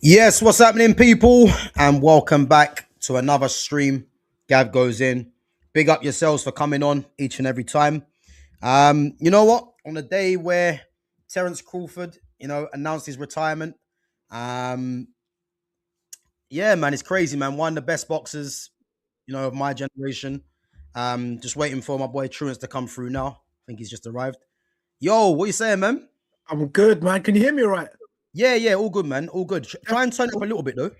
Yes, what's happening, people? And welcome back to another stream. Gav goes in. Big up yourselves for coming on each and every time. You know what? On a day where Terence Crawford, announced his retirement. Um, yeah, man, it's crazy, man. One of the best boxers, of my generation. Just waiting for my boy Truance to come through now. I think he's just arrived. Yo, what you saying, man? I'm good, man. Can you hear me all right? Yeah, all good, man. All good. Try and turn it up a little bit though.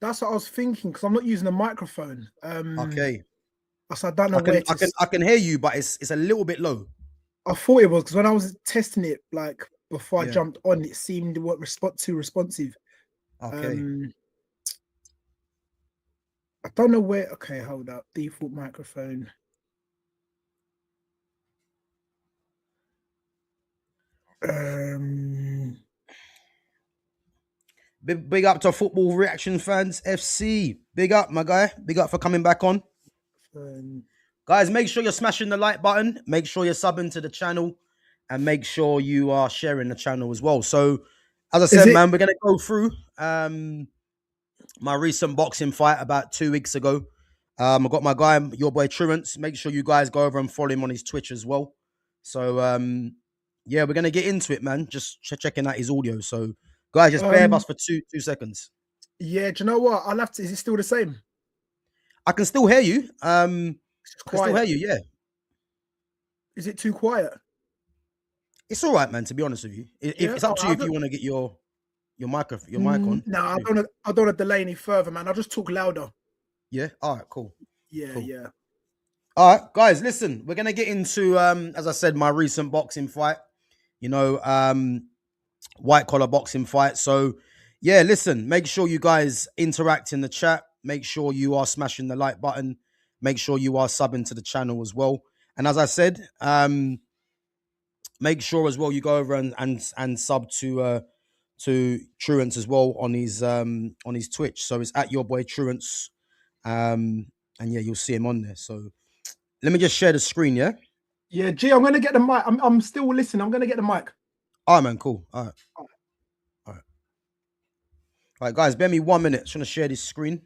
That's what I was thinking because I'm not using a microphone. Okay. So I don't know where to. I can hear you, but it's a little bit low. I thought it was because when I was testing it, like before I Yeah. jumped on, it seemed too responsive. Okay. I don't know where. Okay, hold up. Default microphone. Big up to Football Reaction Fans FC. Big up, my guy. Big up for coming back on. Guys, make sure you're smashing the like button. Make sure you're subbing to the channel. And make sure you are sharing the channel as well. So, as I said, man, we're going to go through my recent boxing fight about 2 weeks ago. I got my guy, your boy Truance. Make sure you guys go over and follow him on his Twitch as well. So, yeah, we're going to get into it, man. Just checking out his audio. So, guys, just bear with us for two seconds. Yeah, do you know what? I'll have to. Is it still the same? I can still hear you. I can still hear you, yeah. Is it too quiet? It's all right, man, to be honest with you. It's up to you if you want to get your mic on. No, I don't want to delay any further, man. I'll just talk louder. Yeah? All right, cool. Yeah, cool. Yeah. All right, guys, listen. We're going to get into, as I said, my recent boxing fight. White collar boxing fight. So, yeah, listen, make sure you guys interact in the chat. Make sure you are smashing the like button. Make sure you are subbing to the channel as well. And as I said, make sure as well you go over and sub to Truance as well on his Twitch. So it's at your boy Truance. And yeah, you'll see him on there. So let me just share the screen, yeah? Yeah, G, I'm gonna get the mic. I'm still listening. I'm gonna get the mic. All right, man, cool. All right, guys, bear me 1 minute. Just want to share this screen.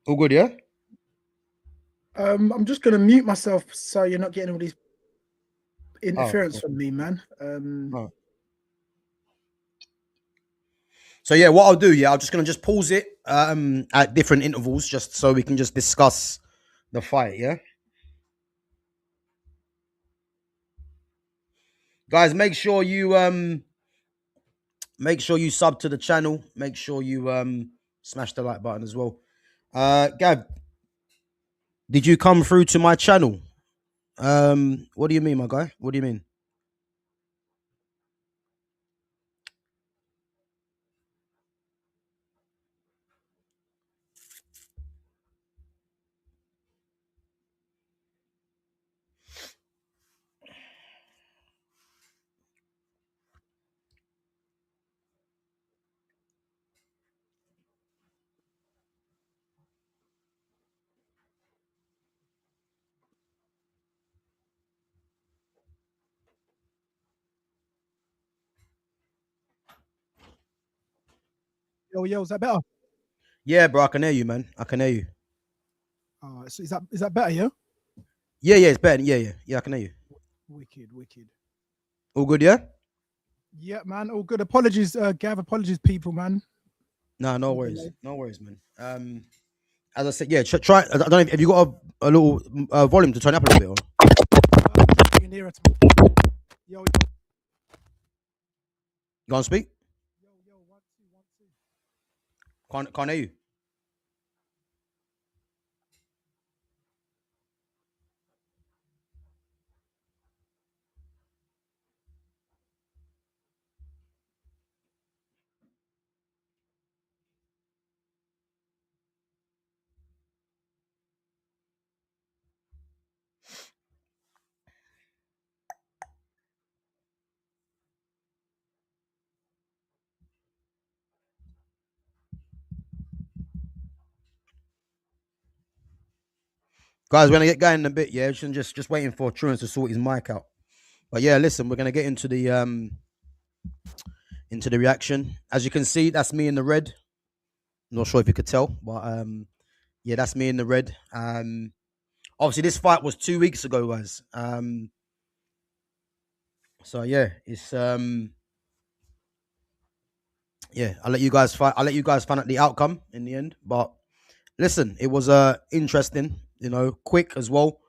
All good, yeah? I'm just gonna mute myself so you're not getting all these interference from me, man. So yeah, what I'll do, I'm just gonna pause it at different intervals, just so we can just discuss the fight, yeah. Guys, make sure you sub to the channel. Make sure you smash the like button as well. Gav, did you come through to my channel? What do you mean, my guy? What do you mean? Yo, is that better? Yeah, bro, I can hear you, man. I can hear you. So is that better, yeah? Yeah, it's better. Yeah, I can hear you. Wicked. All good, yeah? Yeah, man. All good. Apologies, Gav. Apologies, people, man. No, no For the worries. delay. No worries, man. As I said, yeah, try. I don't know if have you got a little volume to turn up a little bit. Or? Bring it nearer to me. Yo, yo, You can't speak? yo. 1 2 1 2. Can't hear you. Guys, we're gonna get going in a bit, yeah. Just waiting for Truance to sort his mic out. But yeah, listen, we're gonna get into the reaction. As you can see, that's me in the red. Not sure if you could tell, but yeah, that's me in the red. Obviously this fight was 2 weeks ago, guys. So yeah, it's yeah, I'll let you guys fight. I'll let you guys find out the outcome in the end. But listen, it was interesting, quick as well.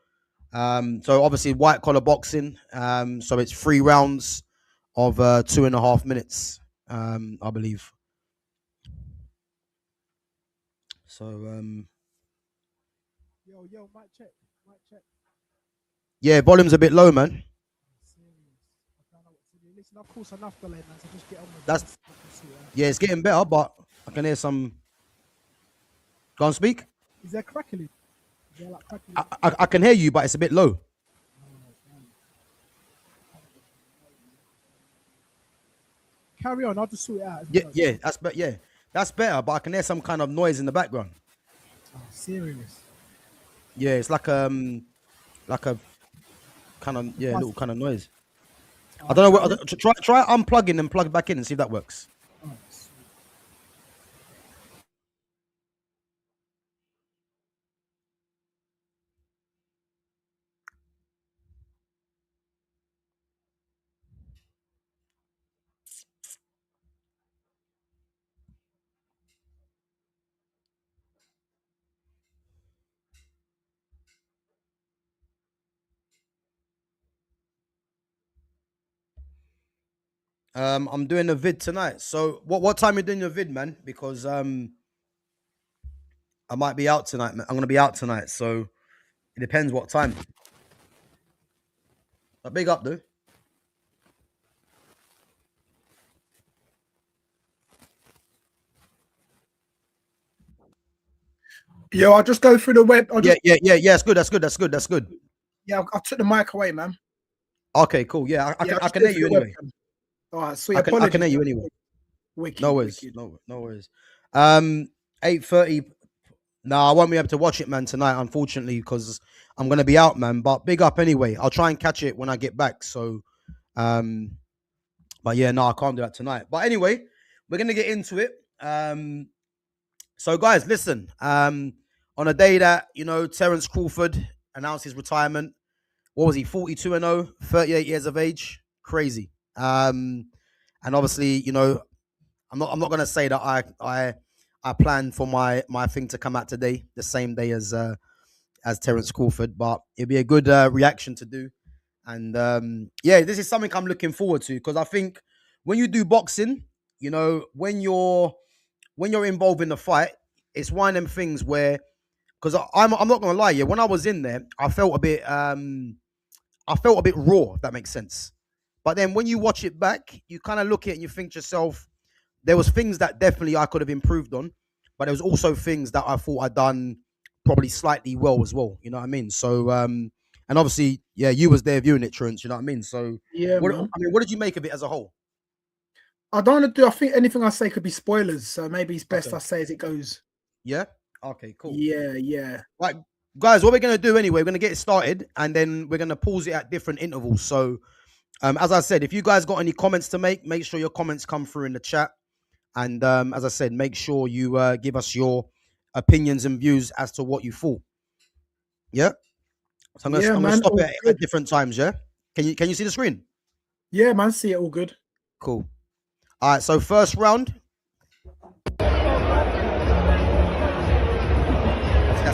So obviously white collar boxing. So it's 3 rounds of 2.5 minutes, I believe. So Yo, mic check. Mic check. yeah, volume's a bit low, man. Serious. I don't know what to do. Listen, of course, enough delay, man. So just get on with That's this. I can see it. yeah, it's getting better, but I can hear some. Go on, speak. Is there crackling? Is there like crackling? I can hear you, but it's a bit low. Carry on. I'll just sort it out. Yeah, yeah, that's better. But I can hear some kind of noise in the background. Oh, serious. Yeah, it's like a kind of little kind of noise. I don't know what. Try unplugging and plug back in and see if that works. Oh, I'm doing a vid tonight. So what time you doing your vid, man? Because I might be out tonight, man. I'm gonna be out tonight, so it depends what time. But big up, though. yo, I'll just go through the web. Yeah. It's good. That's good. Yeah, I took the mic away, man. Okay, cool. Yeah, I can hear you anyway. All right, sweet. I can hear you anyway. Wicked, No worries. wicked. No worries. 8:30. No, I won't be able to watch it, man, tonight, unfortunately, because I'm gonna be out, man. But big up anyway. I'll try and catch it when I get back. So, but yeah, no, I can't do that tonight. But anyway, we're gonna get into it. So guys, listen. On a day that Terence Crawford announced his retirement. What was he? 42-0, 38 years of age. Crazy. And obviously, I'm not gonna say that I planned for my thing to come out today, the same day as Terence Crawford, but it'd be a good reaction to do. And yeah, this is something I'm looking forward to because I think when you do boxing, when you're involved in the fight, it's one of them things where because I'm not gonna lie, yeah, when I was in there, I felt a bit raw, if that makes sense. But then when you watch it back, you kind of look at it and you think to yourself, there was things that definitely I could have improved on, but there was also things that I thought I'd done probably slightly well as well. You know what I mean? So and obviously, yeah, you was there viewing it, Trent. You know what I mean? So Yeah, man. what did you make of it as a whole? I don't want to do. I think anything I say could be spoilers, so maybe it's best Okay. I say as it goes. Yeah. Okay. Cool. Yeah. Right, guys. What we're gonna do anyway? We're gonna get it started, and then we're gonna pause it at different intervals. So, as I said, if you guys got any comments to make sure your comments come through in the chat. And as I said, make sure you give us your opinions and views as to what you thought. Yeah. So I'm Yeah, gonna man. stop All it at good. different times. Yeah. Can you see the screen? Yeah, man, see it all good. Cool. All right, so first round. That's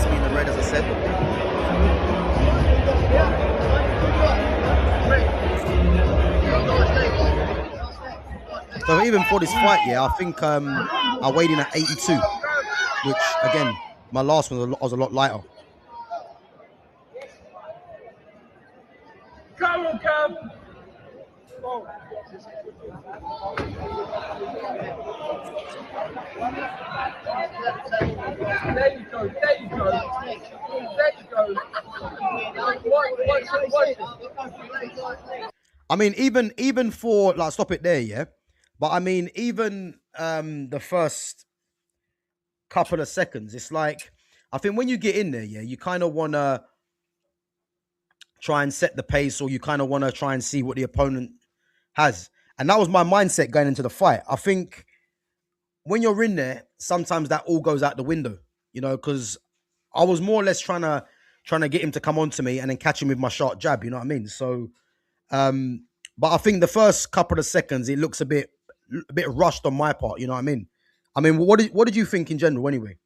me in the red, as I said. So even for this fight, yeah, I think I weighed in at 82, which again, my last one was a lot lighter. Come on, Cav. There you go. There you go. There you go. I mean, even for like, stop it there, yeah. But I mean, even the first couple of seconds, it's like, I think when you get in there, yeah, you kind of want to try and set the pace, or you kind of want to try and see what the opponent has. And that was my mindset going into the fight. I think when you're in there, sometimes that all goes out the window, you know, because I was more or less trying to get him to come on to me and then catch him with my sharp jab, you know what I mean? So, but I think the first couple of seconds, it looks a bit rushed on my part, you know what I mean? I mean, what did you think in general anyway?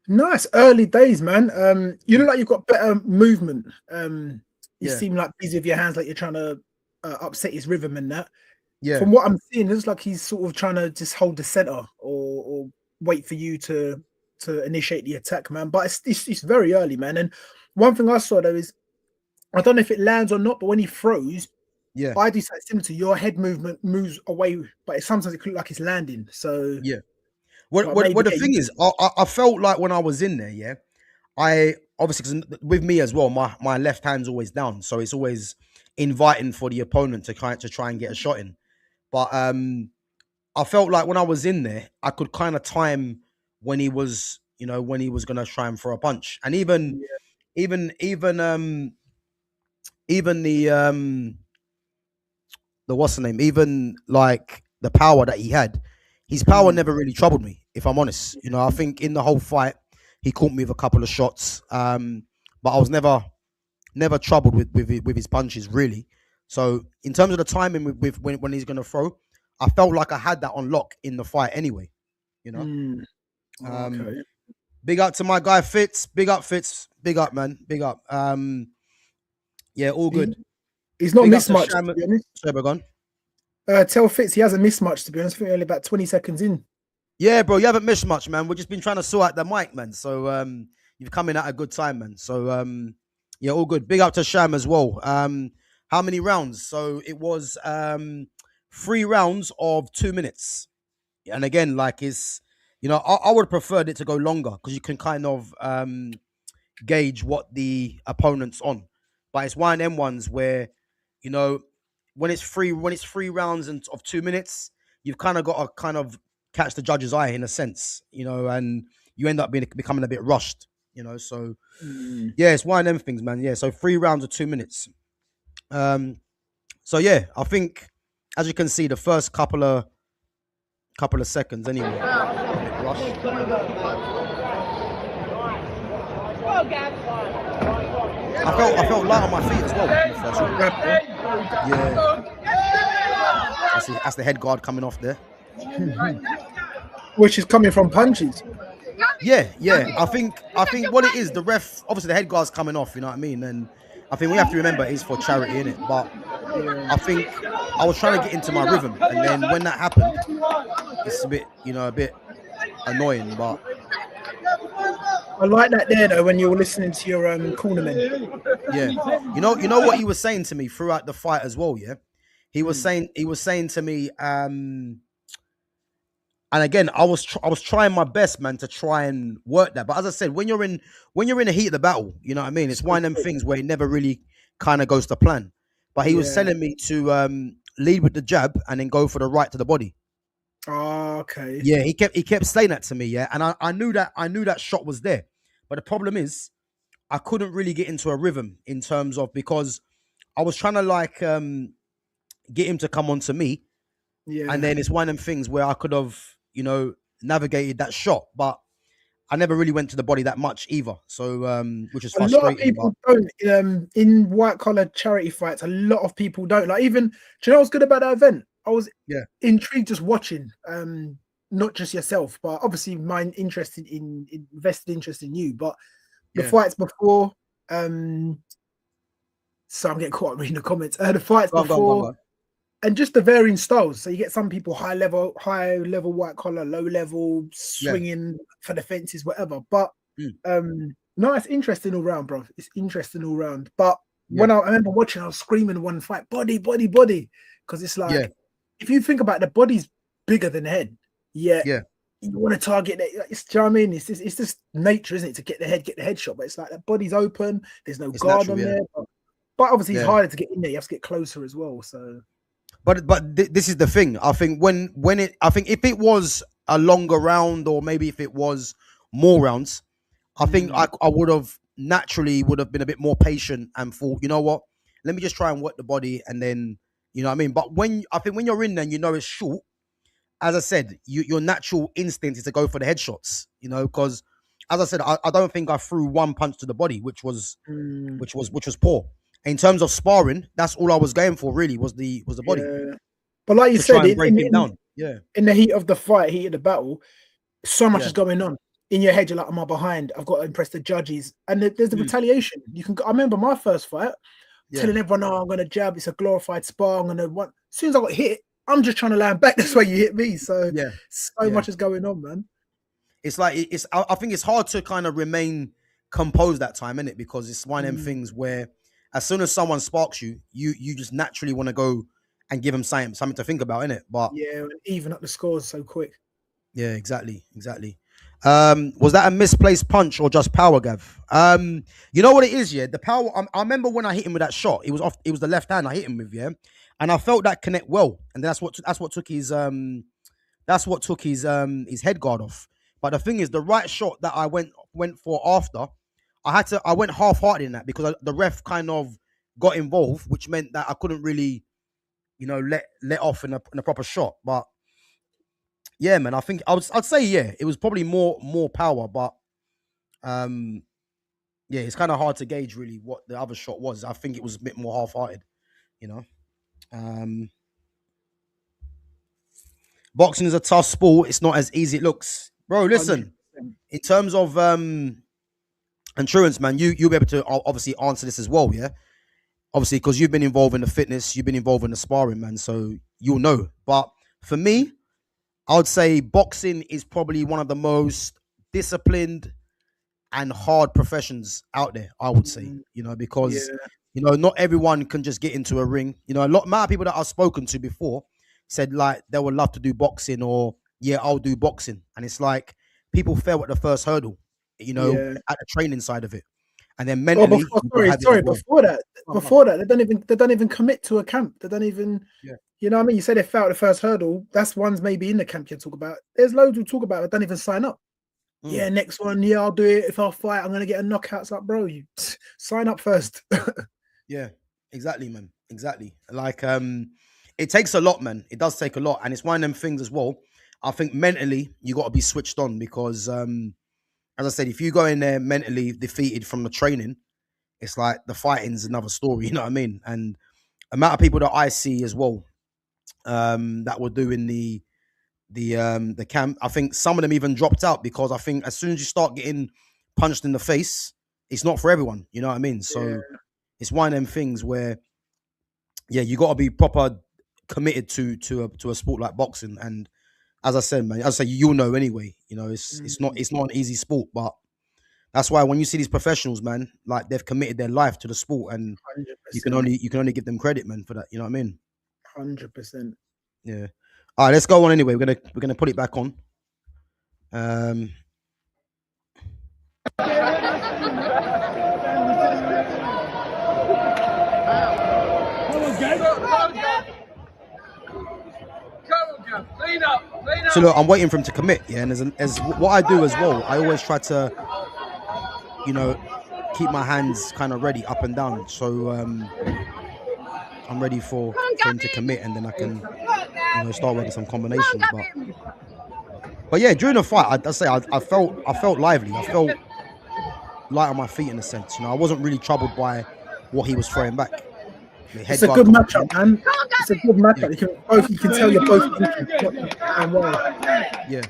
Nice early days, man. You look like you've got better movement. You seem like busy with your hands, like you're trying to upset his rhythm and that. Yeah. From what I'm seeing, it looks like he's sort of trying to just hold the center or wait for you to initiate the attack, man. But it's very early, man. And one thing I saw though is, I don't know if it lands or not, but when he throws, yeah, I do something similar to your head movement moves away, but sometimes it looks like it's landing. So yeah. What the thing is, I felt like when I was in there, yeah, I obviously, because with me as well, my left hand's always down, so it's always inviting for the opponent to try and get a shot in. But I felt like when I was in there, I could kind of time when he was, you know, when he was gonna try and throw a punch, and even the what's the name, even like the power that he had, his power never really troubled me, if I'm honest. You know, I think in the whole fight, he caught me with a couple of shots, but I was never troubled with his punches, really. So in terms of the timing with when he's going to throw, I felt like I had that on lock in the fight anyway, you know. Okay. Big up to my guy Fitz. Big up Fitz. Big up, man. Big up. Yeah, all good. He's not missed much, to be honest. Sorry, tell Fitz he hasn't missed much, to be honest. I think only about 20 seconds in. Yeah, bro, you haven't missed much, man. We've just been trying to sort out the mic, man. So you've come in at a good time, man. So yeah, all good. Big up to Sham as well. How many rounds? So it was 3 rounds of 2 minutes. And again, like, it's, you know, I would have preferred it to go longer, because you can kind of gauge what the opponent's on. But it's one of them ones where, you know, when it's 3 rounds of 2 minutes, you've kind of got to kind of catch the judge's eye in a sense, you know, and you end up becoming a bit rushed, you know. So yeah, it's one of them things, man. Yeah, so 3 rounds of 2 minutes. So yeah, I think, as you can see, the first couple of seconds anyway, a bit rushed. I felt light on my feet as well in the first round. Yeah, that's the head guard coming off there, which is coming from punches. Yeah. I think what it is, the ref, obviously the head guard's coming off, you know what I mean? And I think we have to remember it's for charity, innit? But I think I was trying to get into my rhythm, and then when that happened, it's a bit, you know, a bit annoying. But I like that there though, when you're listening to your cornerman. Yeah, you know what he was saying to me throughout the fight as well. Yeah, he was saying to me, and again, I was trying my best, man, to try and work that. But as I said, when you're in the heat of the battle, you know what I mean. It's one of them things where it never really kind of goes to plan. But he was telling me to lead with the jab and then go for the right to the body. Oh, okay. Yeah, he kept saying that to me. Yeah, and I knew that shot was there. But the problem is, I couldn't really get into a rhythm in terms of, because I was trying to like get him to come on to me. Yeah. And then it's one of them things where I could have, you know, navigated that shot. But I never really went to the body that much either. So which is A lot of frustrating. But people don't in white collar charity fights. A lot of people don't. Like, even, do you know what's good about that event? I was intrigued just watching. Not just yourself, but obviously mine invested interest in you. But the fights before, so I'm getting caught up reading the comments. The fights before. And just the varying styles. So you get some people high level white collar, low level, swinging for the fences, whatever. But no, it's interesting all round, bro. It's interesting all round. But when I remember watching, I was screaming one fight, body, body, body. Because it's like, if you think about it, the body's bigger than the head. You want to target that. It's, do you know what I mean? It's just nature, isn't it? To get the head shot. But it's like the body's open. There's no guard on there. But obviously, it's harder to get in there. You have to get closer as well. So. But this is the thing. I think I think if it was a longer round, or maybe if it was more rounds, I think I would have naturally been a bit more patient and thought, you know what, let me just try and work the body, and then, you know what I mean. But when you're in there and you know it's short, as I said, your natural instinct is to go for the headshots, you know, because as I said, I don't think I threw one punch to the body, which was poor. In terms of sparring, that's all I was going for. Really, was the body. But like you said, break him down. In the heat of the fight, heat of the battle, so much is going on in your head. You're like, am I behind? I've got to impress the judges, and there's the retaliation. I remember my first fight, telling everyone, "Oh, I'm going to jab. It's a glorified spar. I'm going to want." As soon as I got hit, I'm just trying to land back. That's why you hit me. So much is going on, man. It's like I think it's hard to kind of remain composed that time, isn't it? Because it's one of them things where, as soon as someone sparks you, you just naturally want to go and give them something to think about, innit? But and even up the scores so quick. Yeah, exactly. Was that a misplaced punch or just power, Gav? You know what it is, the power. I remember when I hit him with that shot. It was the left hand I hit him with, and I felt that connect well, and that's what took his head guard off. But the thing is, the right shot that I went for after, I went half-hearted in that, because the ref kind of got involved, which meant that I couldn't really, let off in a proper shot. But yeah, man, I think I'd say it was probably more power, but it's kind of hard to gauge really what the other shot was. I think it was a bit more half-hearted, Boxing is a tough sport. It's not as easy as it looks, bro. Listen, 100%. In terms of insurance, man, you'll be able to obviously answer this as well, obviously, because you've been involved in the fitness, you've been involved in the sparring, man, so you'll know. But for me, I would say boxing is probably one of the most disciplined and hard professions out there, I would say, because not everyone can just get into a ring. A lot of people that I've spoken to before said like they would love to do boxing, or I'll do boxing, and it's like people fail at the first hurdle, at the training side of it, and then mentally. Before that, they don't even commit to a camp. They don't even, you know what I mean? You say they failed the first hurdle. That's ones maybe in the camp you talk about. There's loads who talk about it, don't even sign up. Next one, I'll do it. If I fight, I'm gonna get a knockout. It's like, bro, you sign up first. Yeah, exactly, man. Exactly. Like, it takes a lot, man. It does take a lot, and it's one of them things as well. I think mentally you got to be switched on, because, as I said, if you go in there mentally defeated from the training, it's like the fighting's another story. You know what I mean? And the amount of people that I see as well, that were doing the camp, I think some of them even dropped out, because I think as soon as you start getting punched in the face, it's not for everyone. You know what I mean? So it's one of them things where, you got to be proper committed to a sport like boxing. And as I said, man, as I say, you'll know anyway. It's not an easy sport, but that's why when you see these professionals, man, like they've committed their life to the sport, and 100%. you can only give them credit, man, for that. You know what I mean? 100%. Yeah. All right, let's go on anyway. We're gonna put it back on. So look, I'm waiting for him to commit, and as what I do as well, I always try to, keep my hands kind of ready up and down, so I'm ready for him to commit, and then I can, start working some combinations. But But yeah, during the fight, I felt lively. I felt light on my feet in a sense. I wasn't really troubled by what he was throwing back. The head It's a guard good coming matchup, in. man. It's a good matchup. You can tell you're both thinking and well. Yeah.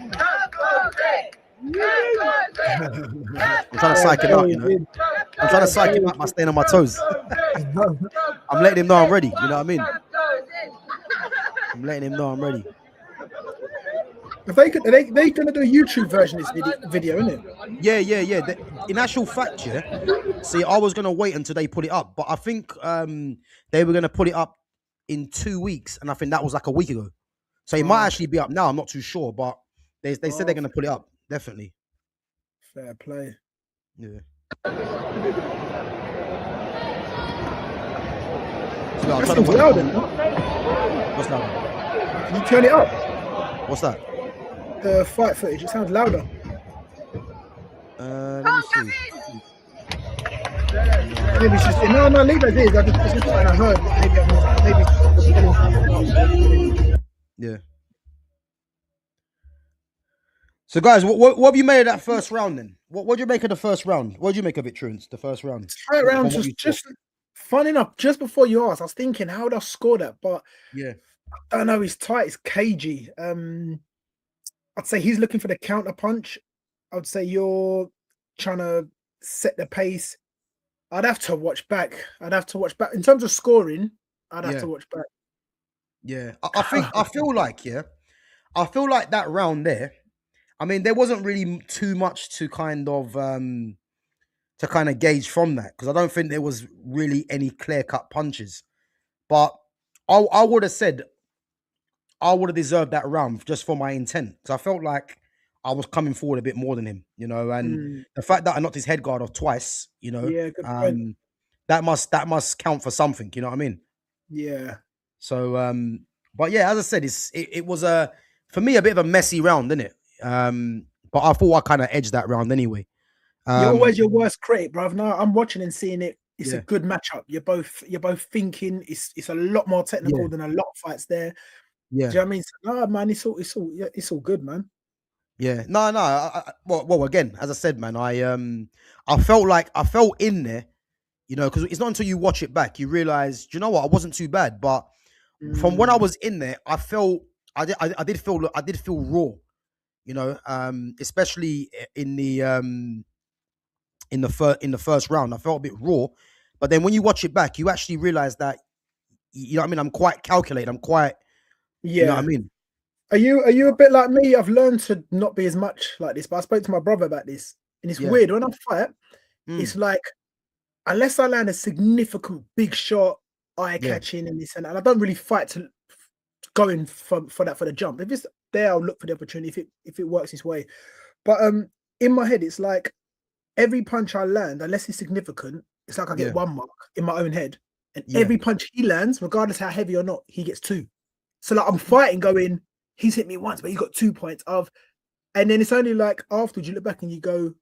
I'm trying to psych him out, I'm trying to psych him out by staying on my toes. I'm letting him know I'm ready. You know what I mean? I'm letting him know I'm ready. If they gonna do a YouTube version of this video, isn't it? Yeah. In actual fact, yeah. See, I was gonna wait until they put it up, but I think they were gonna put it up in 2 weeks, and I think that was like a week ago. So it might actually be up now. I'm not too sure, but they said they're gonna put it up definitely. Fair play. Yeah. So I'll try to That's louder. What's louder? Can you turn it up? What's that? The fight footage. It sounds louder. Let me see. Maybe it's just no. Leave it as is. I just and I heard. Maybe. Yeah. So guys, what have you made of that first round then? What do you make of the first round? What do you make of it, Truance? The first round. First round just fun enough. Just before you asked, I was thinking how would I score that, but yeah, I don't know. It's tight. It's cagey. I'd say he's looking for the counter punch. I'd say you're trying to set the pace. I'd have to watch back. In terms of scoring, I'd have to watch back. Yeah, I feel like that round there. I mean, there wasn't really too much to kind of gauge from that because I don't think there was really any clear cut punches. But I would have said I would have deserved that round just for my intent because I felt like I was coming forward a bit more than him, and the fact that I knocked his head guard off twice, Yeah, good point. that must count for something, you know what I mean? Yeah. So, but yeah, as I said, it was for me a bit of a messy round, didn't it? But I thought I kind of edged that round anyway. You're always your worst critic, bruv. No, I'm watching and seeing it. It's Yeah. a good matchup. You're both thinking. It's a lot more technical than a lot of fights there. Yeah. Do you know what I mean? So, no, man, it's all good, man. Yeah. No. Well, again, as I said, man, I felt in there, because it's not until you watch it back you realize, do you know what, I wasn't too bad. But from when I was in there, I did feel raw, especially in the first round. I felt a bit raw, but then when you watch it back, you actually realize that, you know what I mean, I'm quite calculated. I'm quite, you know what I mean. Are you a bit like me? I've learned to not be as much like this, but I spoke to my brother about this, and it's weird. When I fight, it's like unless I land a significant big shot, eye catching, and this and I don't really fight to go in for the jump. If it's there, I'll look for the opportunity if it works its way. But in my head, it's like every punch I land, unless it's significant, it's like I get 1 mark in my own head, and every punch he lands, regardless how heavy or not, he gets 2. So like I'm fighting, going, he's hit me once, but he got 2 points and then it's only like afterwards you look back and you go,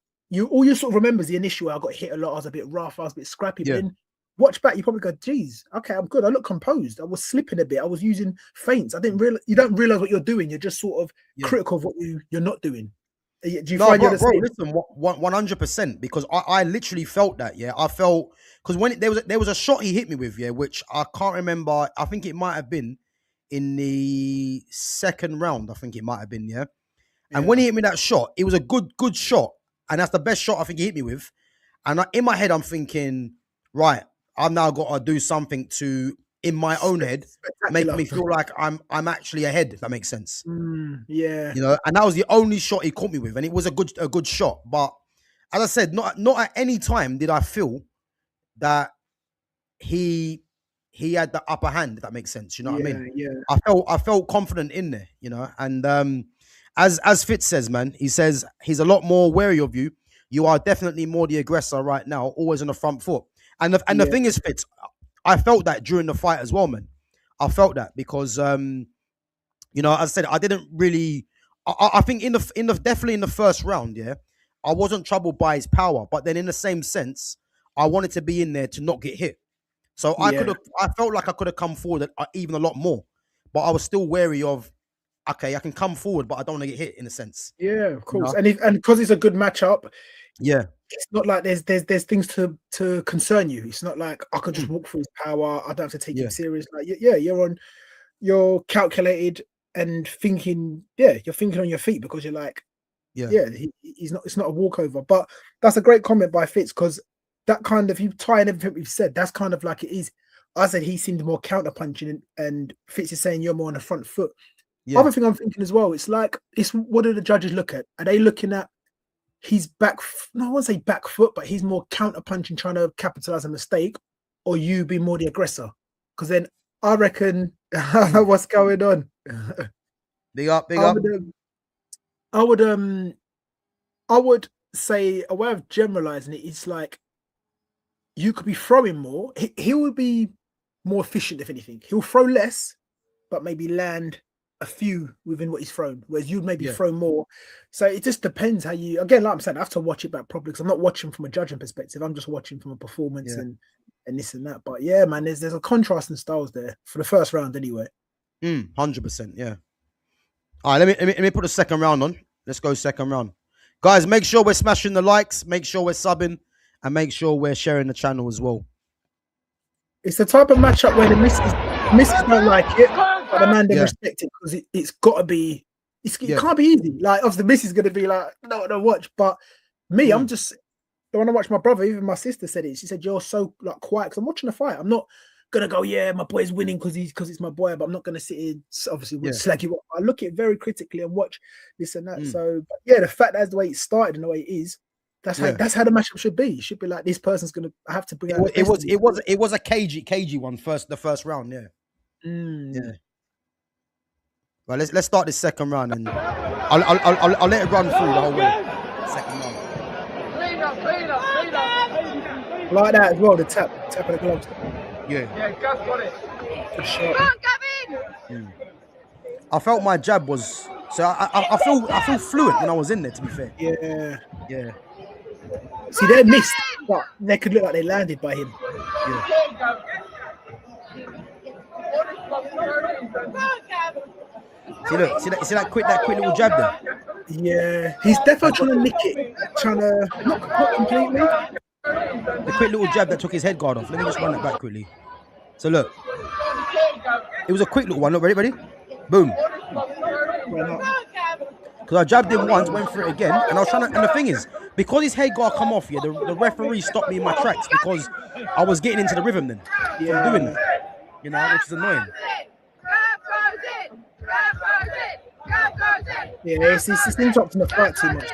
all you sort of remember is the initial. I got hit a lot. I was a bit rough. I was a bit scrappy. But then watch back, you probably go, geez, okay, I'm good. I look composed. I was slipping a bit. I was using feints. I didn't realize. You don't realize what you're doing. You're just sort of critical of what you're not doing. Do you find you're the same? Listen, 100%, because I literally felt that. Yeah, I felt, because when there was a shot he hit me with, which I can't remember. I think it might have been in the second round. I think it might have been, And when he hit me that shot, it was a good shot. And that's the best shot I think he hit me with. And in my head, I'm thinking, right, I've now got to do something to, in my own head, make me feel like I'm actually ahead, if that makes sense. Yeah. And that was the only shot he caught me with. And it was a good shot. But as I said, not at any time did I feel that he had the upper hand, if that makes sense. You know what I mean? Yeah. I felt confident in there, and as Fitz says, man, he says he's a lot more wary of you. You are definitely more the aggressor right now, always on the front foot. And the thing is, Fitz, I felt that during the fight as well, man. I felt that because as I said, I didn't really. I think definitely in the first round, I wasn't troubled by his power, but then in the same sense, I wanted to be in there to not get hit. So I felt like I could have come forward even a lot more, but I was still wary of okay, I can come forward, but I don't want to get hit in a sense. Yeah, of course. know? And because it's a good matchup, Yeah, it's not like there's things to concern you. It's not like I can just walk through his power. I don't have to take him Yeah. serious. Like yeah, you're calculated and thinking. Yeah, you're thinking on your feet because you're like, yeah, yeah, he's not. It's not a walkover. But that's a great comment by Fitz because that kind of, you tie in everything we've said. That's kind of like it is. I said he seemed more counter punching, and Fitz is saying you're more on the front foot. yeah, Other thing I'm thinking as well, it's like, it's what do the judges look at? Are they looking at his back? No, I won't say back foot, but he's more counter punching, trying to capitalize a mistake, or you be more the aggressor? Because then I reckon what's going on. big up. I would say a way of generalizing it is like you could be throwing more. He will be more efficient if anything. He'll throw less, but maybe land a few within what he's thrown, whereas you'd maybe throw more. So it just depends how you. Again, like I'm saying, I have to watch it back properly because I'm not watching from a judging perspective. I'm just watching from a performance and this and that. But yeah, man, there's a contrast in styles there for the first round anyway. 100%. Yeah. All right, let me put the second round on. Let's go second round. Guys, make sure we're smashing the likes, make sure we're subbing, and make sure we're sharing the channel as well. It's the type of matchup where the misses don't like it, but the man didn't respect it because it's got to be. It can't be easy. Like, obviously, the miss is going to be like, no, watch. But me, I'm just. When I watch my brother, even my sister said it. She said, "You're so like quiet because I'm watching the fight. I'm not gonna go, yeah, my boy's winning because it's my boy, but I'm not gonna sit in, obviously slag you up. I look at it very critically and watch this and that. So, but yeah, the fact that's the way it started and the way it is, that's how the matchup should be. It should be like this person's gonna have to bring out. It was a cagey one the first round. Yeah. Well, let's start this second round and I'll let it run through the whole way. Second round. Like that as well. The tap of the gloves. Yeah, Gav got it. Good shot. Come on, Gavin! I felt my jab was so I feel fluent when I was in there. To be fair. Yeah. See, they missed, but they could look like they landed by him. See that quick little jab there. Yeah, he's definitely trying to nick it, not completely. The quick little jab that took his head guard off. Let me just run it back quickly. So look, it was a quick little one. Look, ready? Boom. Because I jabbed him once, went for it again, and I was trying to. And the thing is, because his head guard come off, the referee stopped me in my tracks because I was getting into the rhythm then from doing that. Which is annoying. Yeah, it's interrupting the fight too much.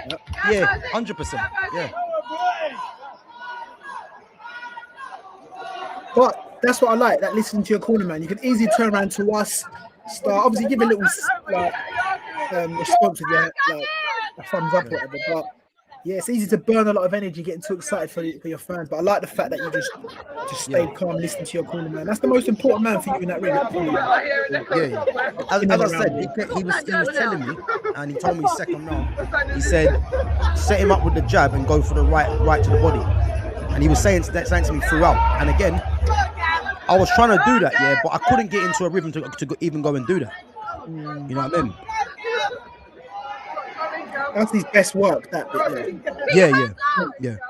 Yeah, 100%. Yeah. But that's what I like, that listening to your corner, man. You can easily turn around to us, start, obviously give a little response with your a thumbs up or whatever. But yeah, it's easy to burn a lot of energy getting too excited for your fans. But I like the fact that you just stayed calm, listening to your corner, man. That's the most important man for you in that ring. Yeah. As I said, he was telling me, and he told me second round, he said, set him up with the jab and go for the right to the body. And he was saying to me throughout. And again, I was trying to do that, but I couldn't get into a rhythm to even go and do that. You know what I mean? That's his best work, that bit. Yeah. Go on, Gavin!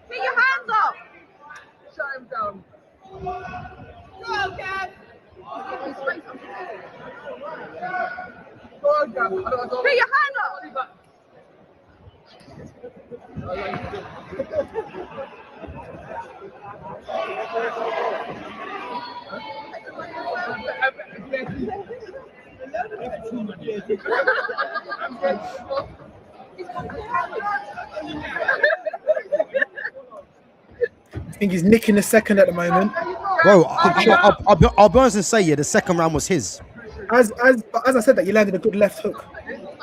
Get your hands up! Shut him down. Go on, Gav! Go on, Gav. Get your hand up! I think he's nicking the second at the moment. Bro, I'll be honest and say, the second round was his. As I said that, you landed a good left hook.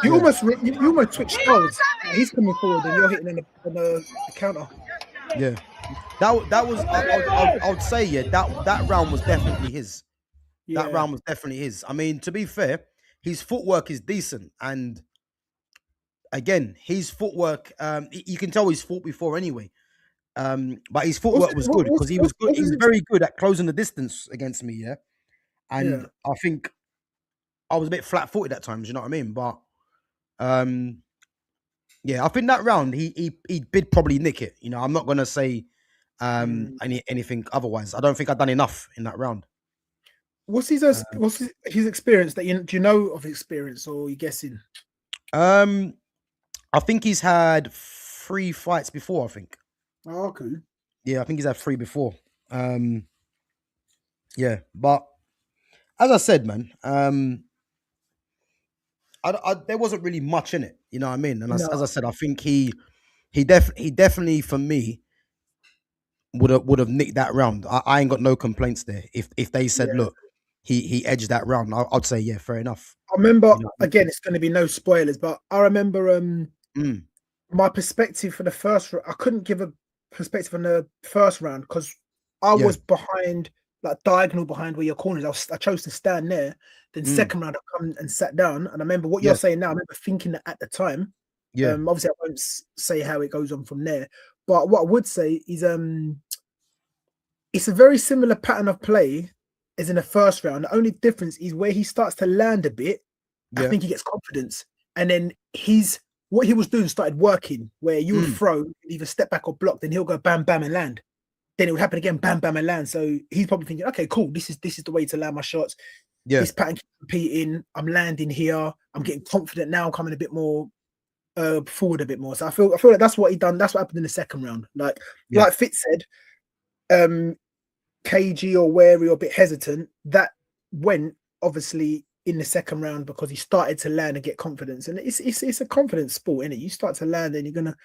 You almost switched styles. He's coming forward and you're hitting on the counter. Yeah, that was I would say that round was definitely his. That round was definitely his. I mean, to be fair, his footwork is decent, and again, his footwork, you can tell he's fought before anyway. But his footwork was good because he was good. what's He was his very good at closing the distance against me. Yeah, and yeah. I think I was a bit flat-footed at times. You know what I mean? But um, yeah, I think that round he did probably nick it. You know, I'm not gonna say Mm. anything otherwise. I don't think I've done enough in that round. What's his experience that do you know of his experience or are you guessing? Um, I think he's had 3 fights before. I think. Oh, okay. Yeah, I think he's had 3 before. Um, yeah, but as I said, man, there wasn't really much in it. You know what I mean? And No, as I said, I think he definitely for me would have nicked that round. I ain't got no complaints there. If they said, yeah. look, he edged that round, I'd say yeah, fair enough. I remember You know what again, it's going to be no spoilers, but I remember I mean? my perspective for the first. I couldn't give a perspective on the first round because I Yeah. was behind, like diagonal behind where your corners. I chose to stand there. Then Mm. second round, I come and sat down. And I remember what you're Yeah. saying now. I remember thinking that at the time. Yeah. Obviously, I won't say how it goes on from there. But what I would say is, it's a very similar pattern of play as in the first round. The only difference is where he starts to land a bit. I Yeah. think he gets confidence, and then what he was doing started working. Where you would throw, either step back or block, then he'll go bam bam and land. Then it would happen again, bam bam and land. So he's probably thinking, okay, cool, this is the way to land my shots. Yeah. This pattern keeps repeating. I'm landing here. I'm getting confident now. Coming a bit more forward a bit more. So I feel like that's what he done. That's what happened in the second round. Like Fitz said, cagey or wary or a bit hesitant. That went obviously in the second round because he started to land and get confidence. And it's a confidence sport, isn't it? You start to land and you're gonna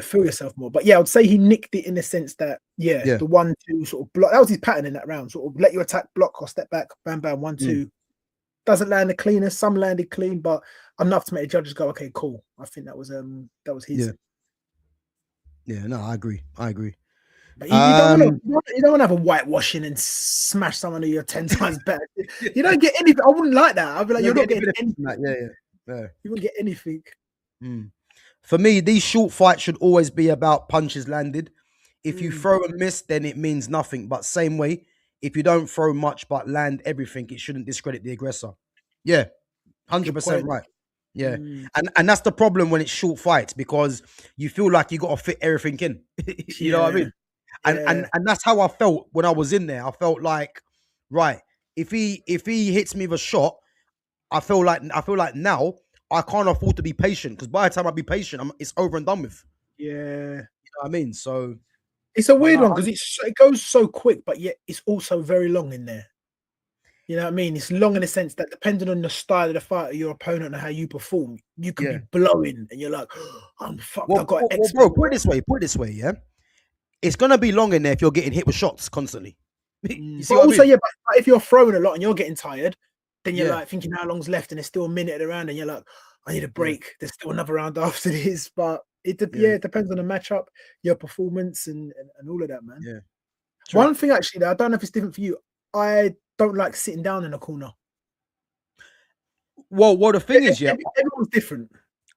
feel yourself more. But yeah, I would say he nicked it in the sense that Yeah. the 1-2 sort of block. That was his pattern in that round. Sort of let you attack, block or step back, bam bam, 1-2. Doesn't land the cleanest. Some landed clean, but enough to make the judges go, okay, cool. I think that was his. Yeah. No, I agree. But you don't want to have a whitewashing and smash someone who you're 10 times better. You don't get anything. I wouldn't like that. I'd be like, you're not getting anything. Yeah. You wouldn't get anything. For me, these short fights should always be about punches landed. If you throw and miss, then it means nothing. But same way, if you don't throw much but land everything, it shouldn't discredit the aggressor. Yeah, 100% right. Yeah, and that's the problem when it's short fights because you feel like you got to fit everything in. You know what I mean? And that's how I felt when I was in there. I felt like, right, if he hits me with a shot, I feel like now I can't afford to be patient because by the time I be patient, it's over and done with. Yeah, you know what I mean. So it's a weird one because it goes so quick, but yet it's also very long in there. You know what I mean? It's long in the sense that depending on the style of the fight of your opponent and how you perform, you can be blowing and you're like, oh, I'm fucked. Well, I've got bro, put it this way, yeah. It's gonna be long in there if you're getting hit with shots constantly. You see but what also, I mean? but if you're throwing a lot and you're getting tired, then you're like thinking how long's left and there's still a minute around and you're like, I need a break. There's still another round after this. But it depends on the matchup, your performance and all of that, man. Yeah. One thing actually that I don't know if it's different for you, I don't like sitting down in a corner. Well, the thing is, everyone's different.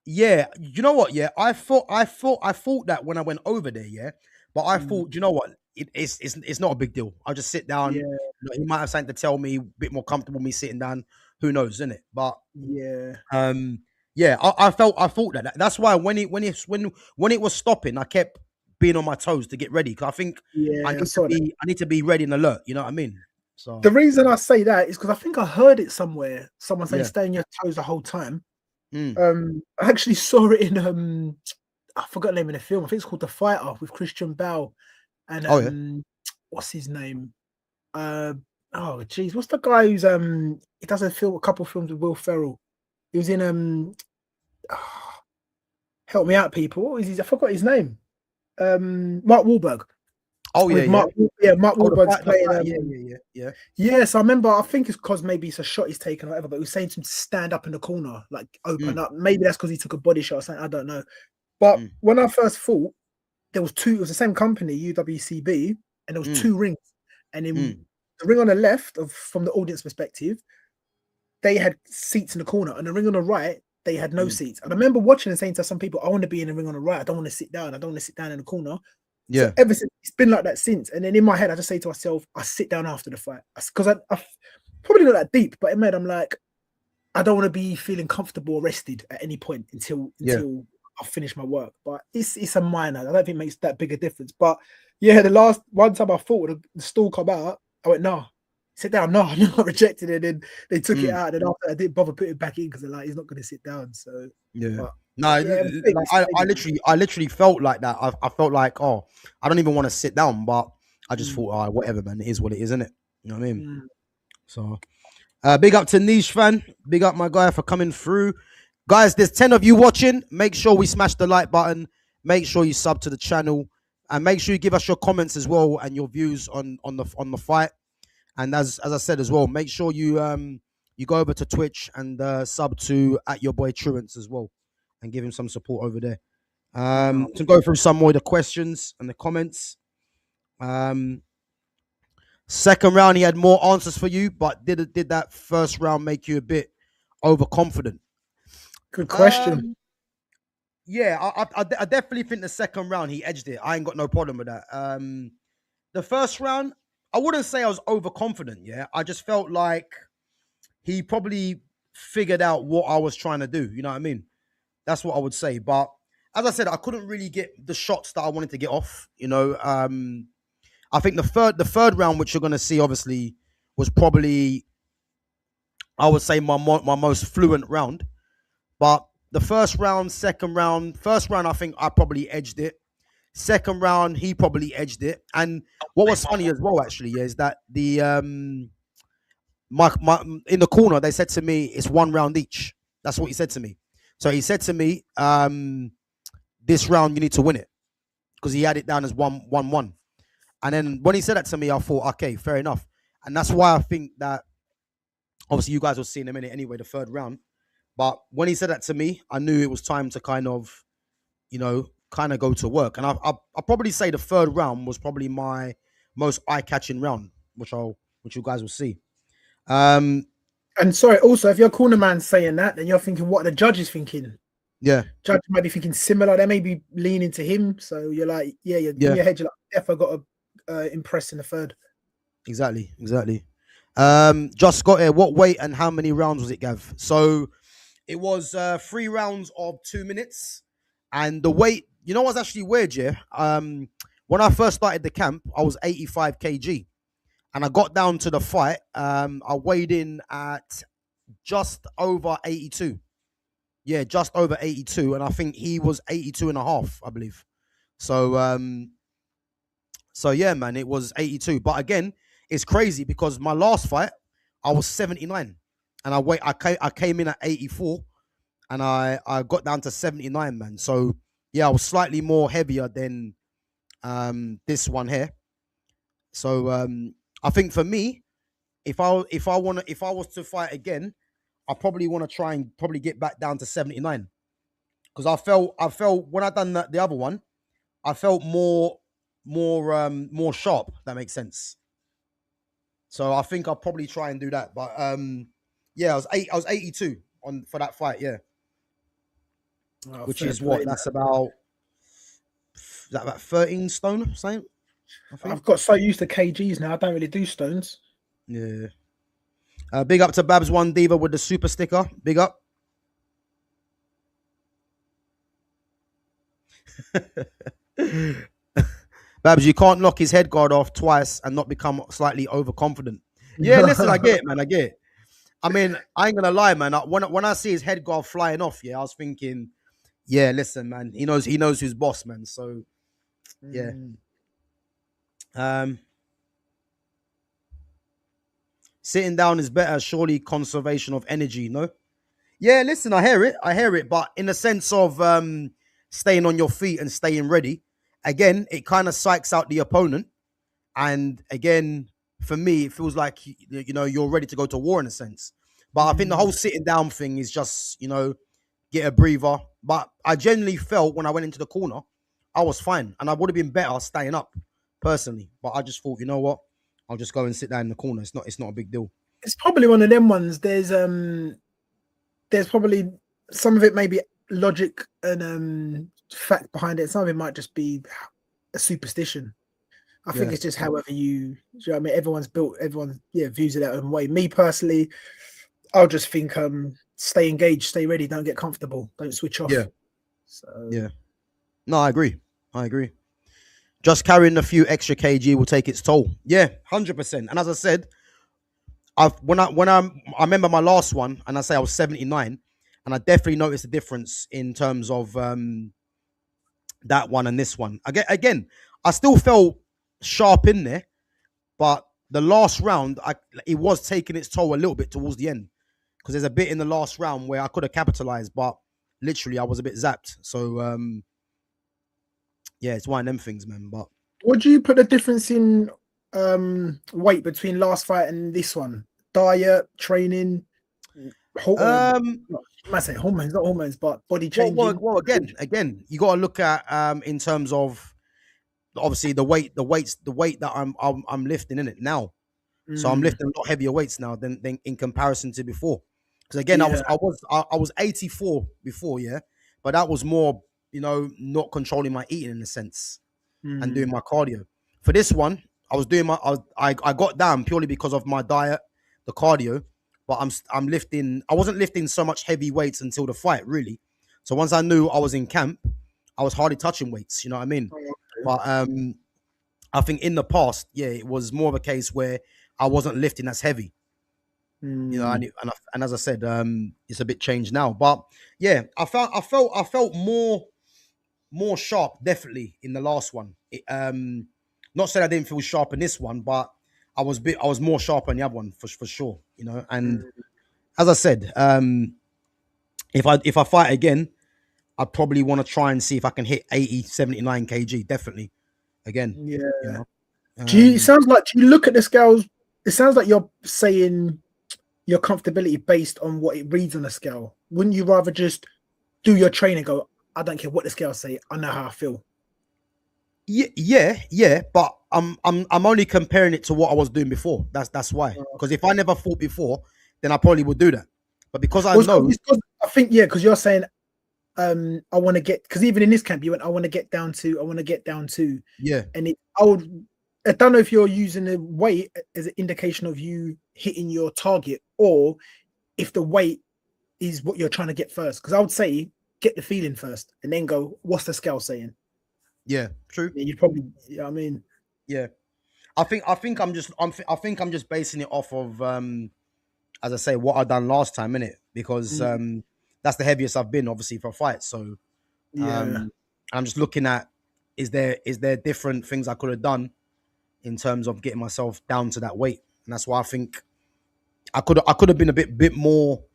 Yeah, you know what? Yeah, I thought that when I went over there, yeah. But I thought, you know what? It's not a big deal. I'll just sit down. Yeah. You know, he might have something to tell me, a bit more comfortable me sitting down. Who knows, isn't it? But I thought that. That's why when it was stopping, I kept being on my toes to get ready because I think I need to be ready and alert. You know what I mean? So the reason I say that is because I think I heard it somewhere. Someone saying stay on your toes the whole time. I actually saw it in I forgot the name of the film. I think it's called The Fighter with Christian Bale and what's his name? Oh geez, what's the guy who's he does a couple of films with Will Ferrell. He was in help me out, people. What is his? I forgot his name. Mark Wahlberg. Oh yeah, Mark Wahlberg's playing. Yes, I remember. I think it's because maybe it's a shot he's taken or whatever. But he was saying to him to stand up in the corner, like open up. Maybe that's because he took a body shot or something. I don't know. But when I first fought, there was two. It was the same company, UWCB, and there was 2 rings. And in the ring on the left, from the audience perspective, they had seats in the corner, and the ring on the right, they had no seats. And I remember watching and saying to some people, "I want to be in the ring on the right. I don't want to sit down. I don't want to sit down in the corner." Yeah. So ever since, it's been like that since. And then in my head, I just say to myself, I sit down after the fight because I probably not that deep, but in my head, I'm like, I don't want to be feeling comfortable or rested at any point until I finish my work. But it's a minor. I don't think it makes that big a difference. But yeah, the last one time I thought the stool come out, I went, no, sit down. No, I'm not rejected it. And they took it out. And after I didn't bother putting it back in because they're like, he's not going to sit down. So Yeah. but, No, yeah, like, I literally felt like that. I felt like, oh, I don't even want to sit down, but I just thought, oh, whatever, man. It is what it is, isn't it? You know what I mean? So, big up to Niche fan. Big up my guy for coming through. Guys, there's 10 of you watching. Make sure we smash the like button. Make sure you sub to the channel, and make sure you give us your comments as well and your views on the fight. And as I said as well, make sure you you go over to Twitch and sub to @YourBoyTruance as well, and give him some support over there. To go through some more of the questions and the comments. Second round, he had more answers for you, but did that first round make you a bit overconfident? Good question. Yeah, I definitely think the second round he edged it. I ain't got no problem with that. The first round, I wouldn't say I was overconfident. Yeah, I just felt like he probably figured out what I was trying to do. You know what I mean? That's what I would say. But as I said, I couldn't really get the shots that I wanted to get off. You know, I think the third round, which you're going to see, obviously, was probably, I would say, my most fluent round. But the first round, first round, I think I probably edged it. Second round, he probably edged it. And what was funny as well, actually, is that the my in the corner, they said to me, it's 1 round each. That's what he said to me. So he said to me, this round you need to win it, because he had it down as 1-1. And then when he said that to me, I thought, okay, fair enough. And that's why I think that, obviously, you guys will see in a minute anyway, the third round. But when he said that to me, I knew it was time to kind of go to work. And I'll probably say the third round was probably my most eye-catching round, which you guys will see. And sorry, also, if your corner man's saying that, then you're thinking, what are the judges thinking? Yeah. Judge might be thinking similar. They may be leaning to him. So you're like, in your head, you're like, F, I got to impress in the third. Exactly. Just got here. What weight and how many rounds was it, Gav? So it was 3 rounds of 2 minutes. And the weight, you know what's actually weird, yeah? When I first started the camp, I was 85 kg. And I got down to the fight. I weighed in at just over 82. Yeah, just over 82. And I think he was 82 and a half, I believe. So, yeah, man, it was 82. But again, it's crazy because my last fight, I was 79. And I came in at 84. And I got down to 79, man. So, yeah, I was slightly more heavier than this one here. So, I think for me, if I was to fight again, I probably want to try and probably get back down to 79, because I felt when I done the other one, I felt more sharp. If that makes sense. So I think I'll probably try and do that. But yeah, I was 82 for that fight. Yeah, which is what that's about. Is that about 13 stone? Same. I've got so used to kgs now. I don't really do stones. Yeah. Big up to Babs One Diva with the super sticker. Big up. Babs, you can't knock his head guard off twice and not become slightly overconfident. Yeah, listen, I get it, man. I get it. I mean, I ain't gonna lie, man. When I see his head guard flying off, yeah, I was thinking, yeah, listen, man. He knows who's boss, man. So, yeah. Sitting down is better, surely conservation of energy, no? Yeah, listen, I hear it, but in the sense of staying on your feet and staying ready, again, it kind of psychs out the opponent. And again, for me, it feels like, you're ready to go to war in a sense. But I think the whole sitting down thing is just, get a breather. But I genuinely felt when I went into the corner, I was fine. And I would have been better staying up, personally. But I just thought, you know what? I'll just go and sit down in the corner. It's not a big deal. It's probably one of them ones. There's probably some of it may be logic and fact behind it. Some of it might just be a superstition. I Yeah. think it's just however you know what I mean, everyone's views it their own way. Me personally, I'll just think stay engaged, stay ready, don't get comfortable, don't switch off. Yeah. So Yeah. No, I agree. Just carrying a few extra kg will take its toll. Yeah, 100%. And as I said, I remember my last one, and I say I was 79, and I definitely noticed a difference in terms of that one and this one. Again, I still felt sharp in there, but the last round, it was taking its toll a little bit towards the end, because there's a bit in the last round where I could have capitalized, but literally I was a bit zapped. So yeah, it's one of them things, man. But would you put the difference in weight between last fight and this one? Diet, training, I might say hormones, not hormones, but body changing. well, again, you got to look at in terms of obviously the weight that I'm lifting in it now. So I'm lifting a lot heavier weights now than in comparison to before. Because again, Yeah. I was 84 before, yeah, but that was more, not controlling my eating in a sense and doing my cardio. For this one, I was doing I got down purely because of my diet, the cardio, but I'm lifting. I wasn't lifting so much heavy weights until the fight, really. So once I knew I was in camp, I was hardly touching weights. You know what I mean? Okay. But I think in the past, yeah, it was more of a case where I wasn't lifting as heavy. And as I said, it's a bit changed now. But yeah, I felt more sharp definitely in the last one. Not saying I didn't feel sharp in this one, but I was more sharp on the other one for sure. And as I said, if I fight again, I probably want to try and see if I can hit 80, 79 kg definitely again. Yeah. Do you look at the scales? It sounds like you're saying your comfortability based on what it reads on the scale. Wouldn't you rather just do your training? Go, I don't care what the scales say. I know how I feel. Yeah. But I'm only comparing it to what I was doing before. That's why. Because if I never fought before, then I probably would do that. But because I know, I think because you're saying, I want to get, because even in this camp you went, I want to get down to, yeah, and I don't know if you're using the weight as an indication of you hitting your target, or if the weight is what you're trying to get first. Because I would say get the feeling first, and then go, what's the scale saying? Yeah, true. Yeah, you'd probably, I mean, yeah. I think I'm just basing it off of as I say, what I done last time, innit? Because that's the heaviest I've been, obviously, for a fight. So I'm just looking at is there different things I could have done in terms of getting myself down to that weight, and that's why I think I could have been a bit more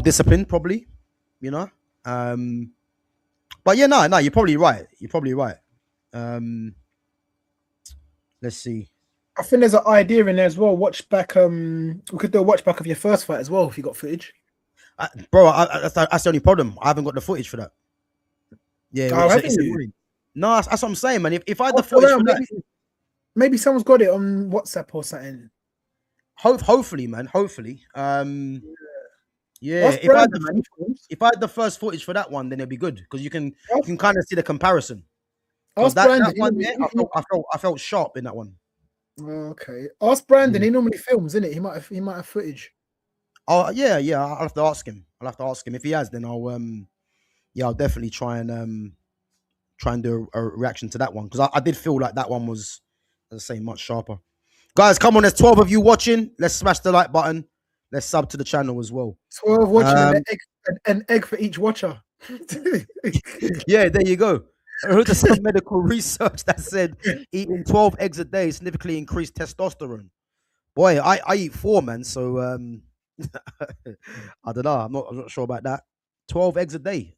disciplined, probably, But yeah, no, you're probably right. Let's see. I think there's an idea in there as well. Watch back. We could do a watch back of your first fight as well if you got footage. Bro, that's the only problem. I haven't got the footage for that. Yeah, no, that's what I'm saying, man. If I had the footage for that, maybe someone's got it on WhatsApp or something. Hopefully, man. Hopefully. Yeah. If I had the first footage for that one, then it'd be good because you can kind of see the comparison. That one, yeah, I felt sharp in that one. Okay. Ask Brandon. He normally films, innit? He might have footage. Oh yeah. I'll have to ask him. If he has, then I'll definitely try and do a reaction to that one because I did feel like that one was, as I say, much sharper. Guys, come on! There's 12 of you watching. Let's smash the like button. Let's sub to the channel as well. 12 watching, an egg for each watcher. Yeah, there you go. I heard some medical research that said eating 12 eggs a day significantly increased testosterone. Boy, I eat 4, man. So I don't know. I'm not sure about that. 12 eggs a day.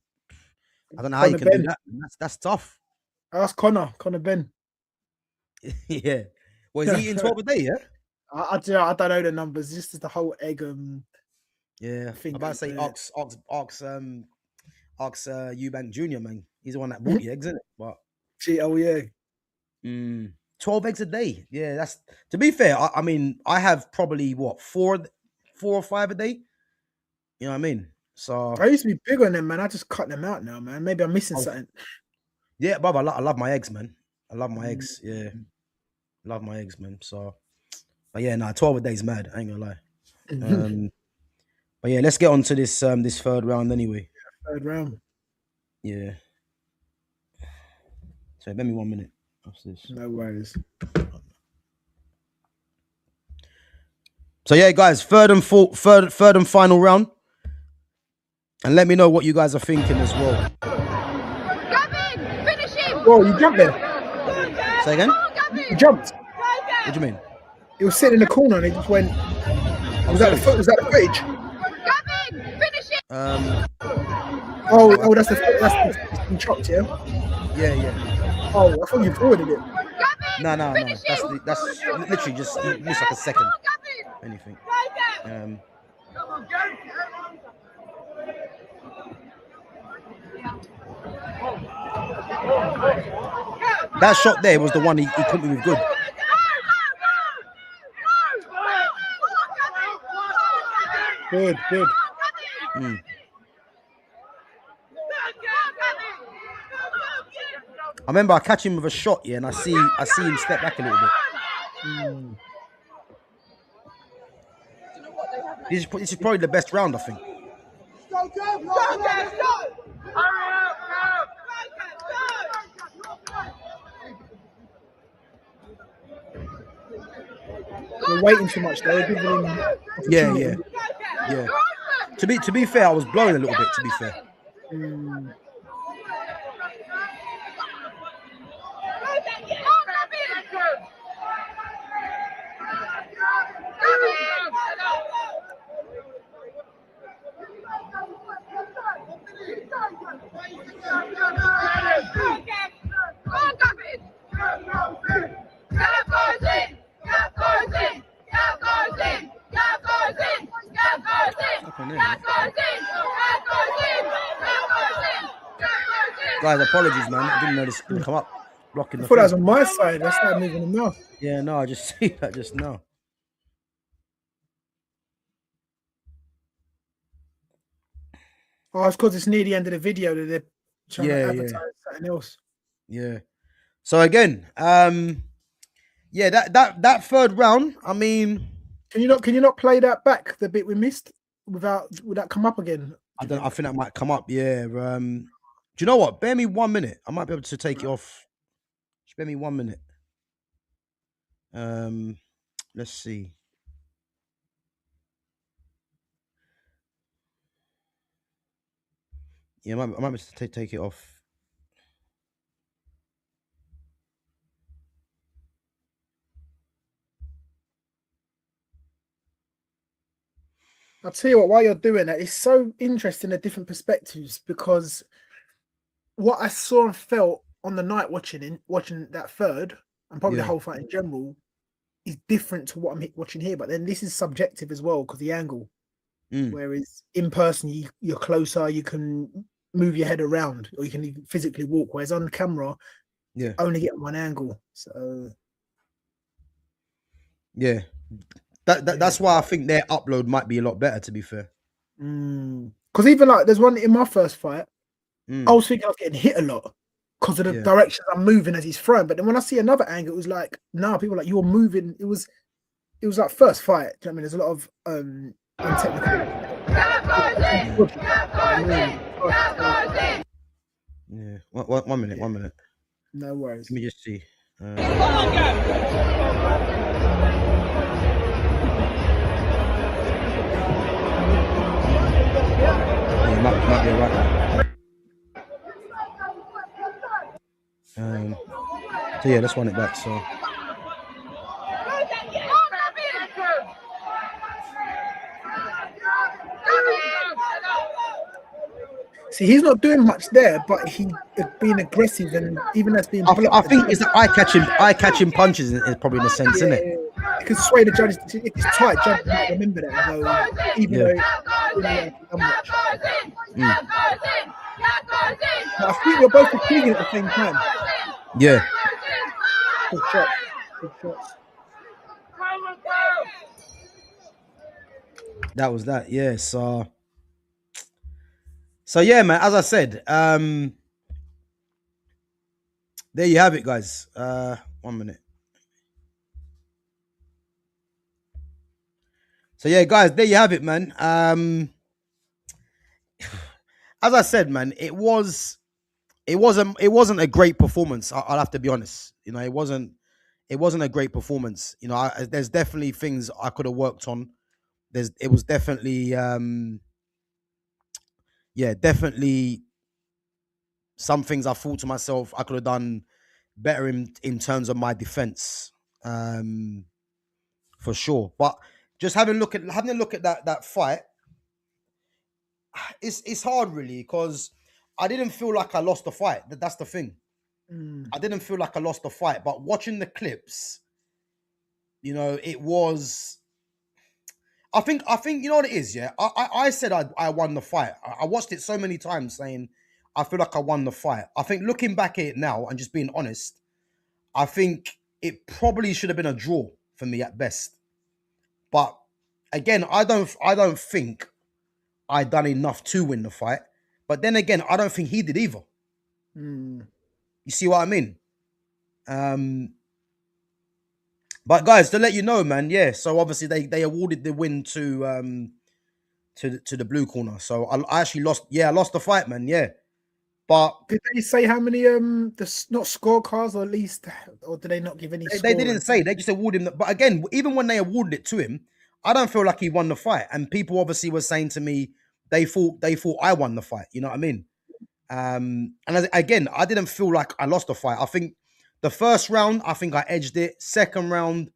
I don't know how you can do that. That's tough. Ask Connor Ben. Yeah. Well, is he eating 12 a day? Yeah. I don't know the numbers. Just the whole egg. Yeah. I'm about to say Ox Eubank Jr. Man. He's the one that bought the eggs, isn't it? But oh yeah. 12 eggs a day. Yeah, that's, to be fair. I mean, I have probably 4 or 5 a day. You know what I mean? So I used to be big on them, man. I just cut them out now, man. Maybe I'm missing something. Yeah, brother. I love my eggs, man. I love my eggs. Yeah, love my eggs, man. So, but yeah, 12 a day is mad. I ain't gonna lie. But yeah, let's get on to this this third round anyway. Third round. Yeah. So give me 1 minute. What's this? No worries. So yeah, guys, third and final round. And let me know what you guys are thinking as well. Gavin, finish him. Whoa, you jumped there. Say again? You jumped. What do you mean? It was sitting in the corner and it just went. Was that the footage? Gavin, finish him. Oh, that's the chopped, yeah. Yeah. Oh, I thought you forwarded it. No. That's literally just looks like a second. Anything. That shot there was the one he caught me with good. Good. I remember I catch him with a shot, yeah, and I see him step back a little bit. This is probably the best round, I think. You're waiting too much though. Yeah. To be fair, I was blowing a little bit. To be fair. Guys, apologies, man. I didn't know this would come up. Blocking the I thought that was on my side. I started moving them now. Yeah, no, I just see that just now. Oh, it's because it's near the end of the video that they're trying to advertise something else. Yeah. So again, that third round, I mean, can you not play that back, the bit we missed, would that come up again? I think that might come up, yeah. Do you know what? Bear me 1 minute. I might be able to take it off. Just bear me 1 minute. Let's see. Yeah, I might be able to take it off. I'll tell you what, while you're doing that, it's so interesting the different perspectives, because what I saw and felt on the night watching that third, and probably the whole fight in general, is different to what I'm watching here. But then this is subjective as well, because the angle. Whereas in person, you're closer, you can move your head around, or you can even physically walk. Whereas on camera, only get one angle. So that's why I think their upload might be a lot better, to be fair. Because even like there's one in my first fight, I was thinking I was getting hit a lot because of the directions I'm moving as he's throwing. But then when I see another angle, it was like, no, people are like, you're moving. It was like first fight. Do you know what I mean? There's a lot of technical. Yeah. 1 minute. 1 minute. No worries. Let me just see. Might be alright. So yeah, let's run it back. So. See, he's not doing much there, but he's being aggressive, and even that's being blocked. I think it's the eye-catching punches is probably in a sense, isn't it? It can sway the judges. If it's tight, judges might remember that, though, even though it's much. But I think we're both appealing at the same time. Yeah. Good shots. Good shots. That was that, yeah. So yeah, man, as I said, there you have it, guys. 1 minute. So yeah, guys, there you have it, man. As I said, man, it wasn't a great performance. I'll have to be honest. It wasn't a great performance. There's definitely things I could have worked on. It was definitely yeah, definitely some things I thought to myself I could have done better in terms of my defense. Um for sure. But just having a look at that fight, it's hard really because I didn't feel like I lost the fight. That's the thing. Mm. I didn't feel like I lost the fight, but watching the clips, it was. I think you know what it is. Yeah, I said I won the fight. I watched it so many times, saying I feel like I won the fight. I think looking back at it now and just being honest, I think it probably should have been a draw for me at best. But again, I don't think I done enough to win the fight. But then again, I don't think he did either. Mm. You see what I mean? Um, but guys, to let you know, man, yeah. So obviously they awarded the win to the blue corner. So I actually lost. Yeah, I lost the fight, man. Yeah, but Did they say how many not scorecards, or at least, or did they not give any they score? didn't say. They just awarded him. But again, even when they awarded it to him, I don't feel like he won the fight. And people obviously were saying to me they thought I won the fight. You know what I mean? Again, I didn't feel like I lost the fight. I think the first round, I think I edged it. Second round,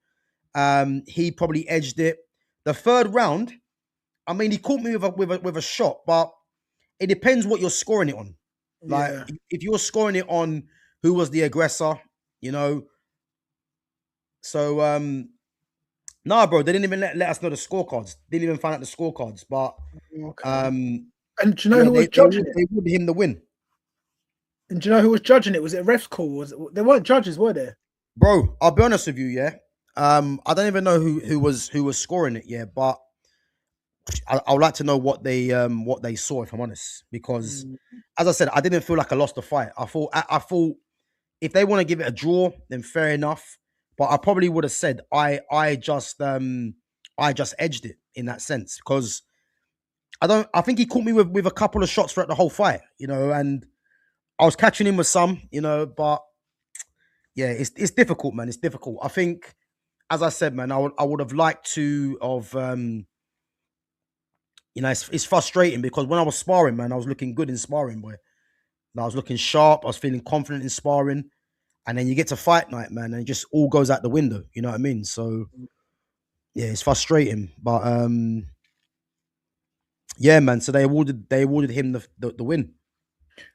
he probably edged it. The third round, I mean, he caught me with a shot, but it depends what you're scoring it on. Like Yeah. if you're scoring it on who was the aggressor, you know. So nah, bro, they didn't even let us know the scorecards. Didn't even find out the scorecards. But Okay. um, And do you know yeah, who they was they judging would it? they would him the win, And do you know who was judging it? Was it a ref's call? There weren't judges, were there? bro. I'll be honest with you, yeah. I don't even know who was scoring it, yeah. But I would like to know what they saw, if I'm honest, because Mm. as I said, I didn't feel like I lost the fight. I thought if they want to give it a draw, then fair enough. But I probably would have said I just edged it in that sense because I think he caught me with a couple of shots throughout the whole fight, and I was catching him with some, but yeah, it's difficult, man. It's difficult. I think, as I said, man, I would have liked to of it's frustrating because when I was sparring, man, I was looking good in sparring, boy. I was looking sharp. I was feeling confident in sparring. And then you get to fight night, man, and it just all goes out the window. You know what I mean? So yeah, it's frustrating. But yeah, man. So they awarded him the win.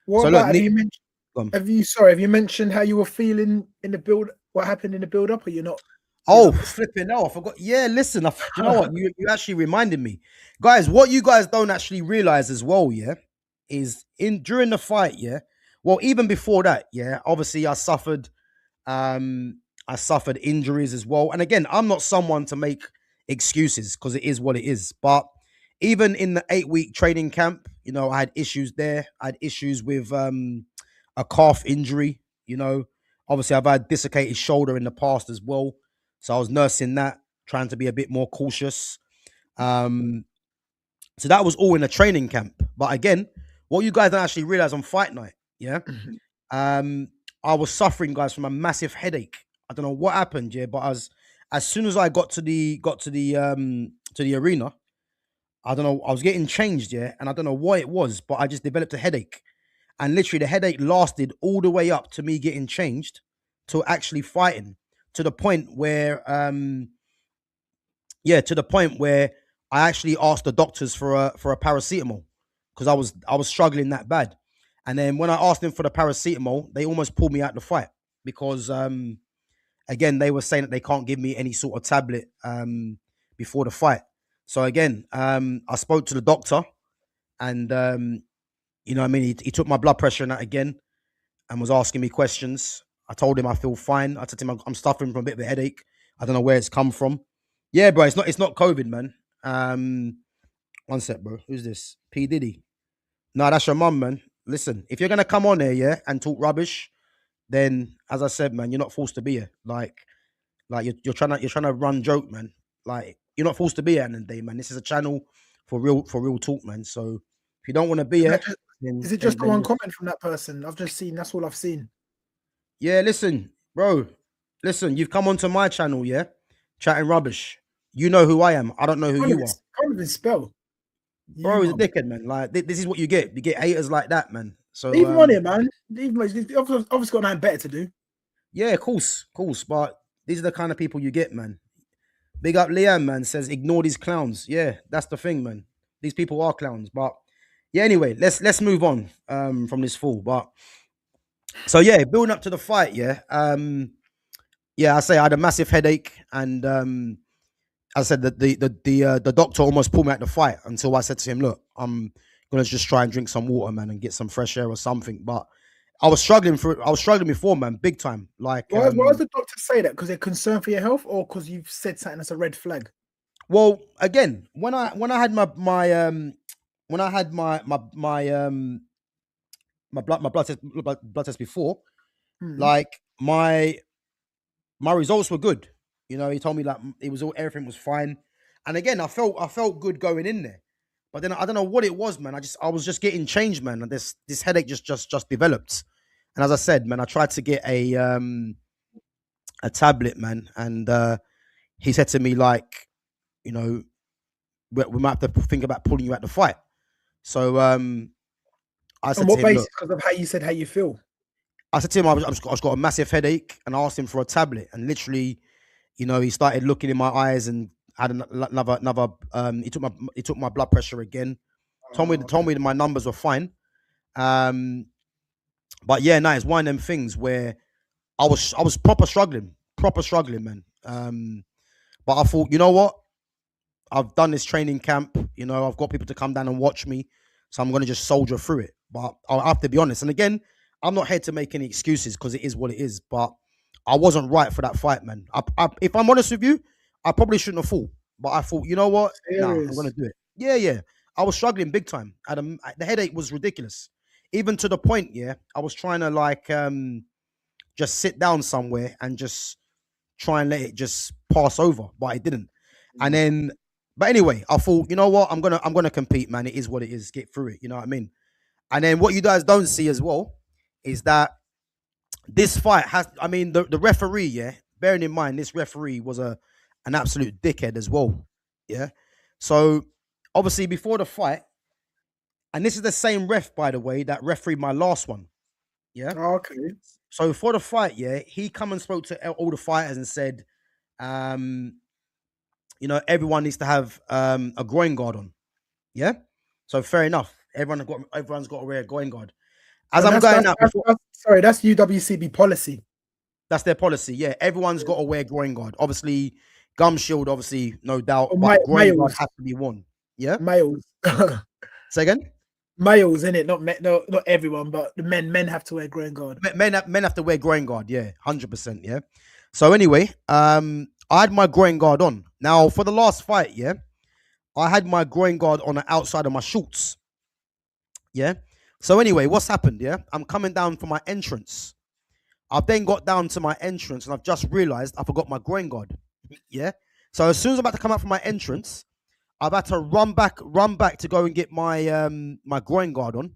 What So look, about Nick, um, have you mentioned how you were feeling in the build? What happened in the build up? Or you're oh, not flipping no, I forgot. Yeah, listen, you know what? You actually reminded me. Guys, what you guys don't actually realize as well, yeah, is in during the fight, yeah. Well, even before that, yeah, obviously I suffered injuries as well. And again, I'm not someone to make excuses because it is what it is. But even in the 8-week training camp, I had issues there. I had issues with a calf injury, Obviously, I've had dislocated shoulder in the past as well. So I was nursing that, trying to be a bit more cautious. Um, so that was all in a training camp. But again, what you guys don't actually realize on fight night, yeah, Mhm. um, I was suffering, guys, from a massive headache. I don't know what happened, yeah, but as soon as I got to the arena, I don't know, I was getting changed, yeah, and I don't know what it was, but I just developed a headache. And literally the headache lasted all the way up to me getting changed to actually fighting to the point where I actually asked the doctors for a paracetamol because I was struggling that bad. And then when I asked them for the paracetamol, they almost pulled me out the fight because again they were saying that they can't give me any sort of tablet before the fight. So again, I spoke to the doctor and what I mean, he took my blood pressure and that again and was asking me questions. I told him I feel fine. I told him I'm suffering from a bit of a headache. I don't know where it's come from. Yeah, bro, it's not COVID, man. One sec, bro. Who's this? P Diddy. No, that's your mum, man. Listen, if you're gonna come on there, yeah, and talk rubbish, then as I said, man, you're not forced to be here. Like you're trying to run joke, man. Like you're not forced to be here in the day, man. This is a channel for real talk, man. So if you don't want to be here, Is it just the one comment from that person? I've just seen. That's all I've seen. Yeah, listen, bro. Listen, you've come onto my channel, yeah, chatting rubbish. You know who I am. I don't know who you are. Can't even spell. Bro, he's a dickhead, man. Like this is what you get. You get haters like that, man. So leave him on here, man. Leave him. He's obviously got nothing better to do. Yeah, of course. But these are the kind of people you get, man. Big up Liam, man, says ignore these clowns. Yeah, that's the thing, man. These people are clowns. But yeah, anyway, let's move on from this fool. But so yeah, building up to the fight, yeah. Yeah, I say I had a massive headache, and I said that the doctor almost pulled me out the fight until I said to him, "Look, I'm gonna just try and drink some water, man, and get some fresh air or something." But I was struggling before, man, big time. Like, why does the doctor say that? Because they're concerned for your health, or because you've said something that's a red flag? Well, again, when I had my blood test before, like my results were good. You know, he told me like everything was fine, and again, I felt good going in there. But then I don't know what it was, man. I was just getting changed, man, and this headache just developed. And as I said, man, I tried to get a tablet, man, and he said to me like, you know, we might have to think about pulling you out the fight. So I said, on what to him, basis? Because of how you said how you feel. I said to him, I've got a massive headache, and I asked him for a tablet, and literally, you know, he started looking in my eyes and had another. He took my blood pressure again. Told me that my numbers were fine. But yeah, no, it's one of them things where I was proper struggling, man. But I thought, you know what? I've done this training camp. You know, I've got people to come down and watch me, so I'm gonna just soldier through it. But I have to be honest. And again, I'm not here to make any excuses because it is what it is. But I wasn't right for that fight, man. If I'm honest with you, I probably shouldn't have fought. But I thought, you know what? Nah, I'm gonna do it. Yeah. I was struggling big time. The headache was ridiculous, even to the point. Yeah, I was trying to like just sit down somewhere and just try and let it just pass over, but it didn't. And then, but anyway, I thought, you know what? I'm gonna compete, man. It is what it is. Get through it. You know what I mean? And then what you guys don't see as well is that this fight has. I mean, the referee. Yeah, bearing in mind this referee was an absolute dickhead as well. Yeah. So obviously before the fight, and this is the same ref, by the way, that refereed my last one. Yeah. Okay. So for the fight, yeah, he come and spoke to all the fighters and said, you know, everyone needs to have a groin guard on. Yeah. So fair enough. Everyone's got to wear a groin guard. As I'm going out, sorry, that's UWCB policy. That's their policy. Yeah, everyone's got to wear groin guard. Obviously, gum shield, obviously, no doubt, but groin guard has to be worn. Yeah, males. Say again. Males, in it, not everyone, but the men have to wear groin guard. Men have to wear groin guard. Yeah, 100%. Yeah. So anyway, I had my groin guard on. Now for the last fight, yeah, I had my groin guard on the outside of my shorts. Yeah. So anyway, what's happened? Yeah, I'm coming down for my entrance. I've then got down to my entrance and I've just realized I forgot my groin guard. Yeah. So as soon as I'm about to come out from my entrance, I've had to run back to go and get my my groin guard on.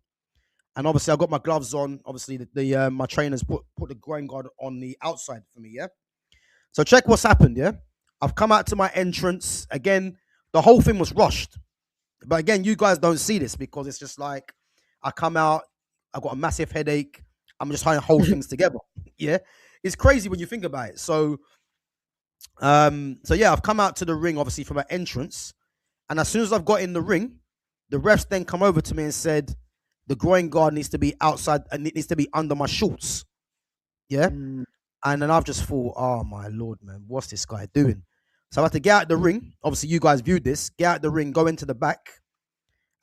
And obviously I've got my gloves on. Obviously the my trainers put the groin guard on the outside for me, yeah? So check what's happened, yeah? I've come out to my entrance. Again, the whole thing was rushed. But again, you guys don't see this because it's just like I come out, I've got a massive headache. I'm just trying to hold things together. Yeah. It's crazy when you think about it. So yeah, I've come out to the ring, obviously, from my entrance. And as soon as I've got in the ring, the refs then come over to me and said, the groin guard needs to be outside and it needs to be under my shorts. Yeah. And then I've just thought, oh my Lord, man, what's this guy doing? So I had to get out the ring. Obviously, you guys viewed this. Get out the ring, go into the back.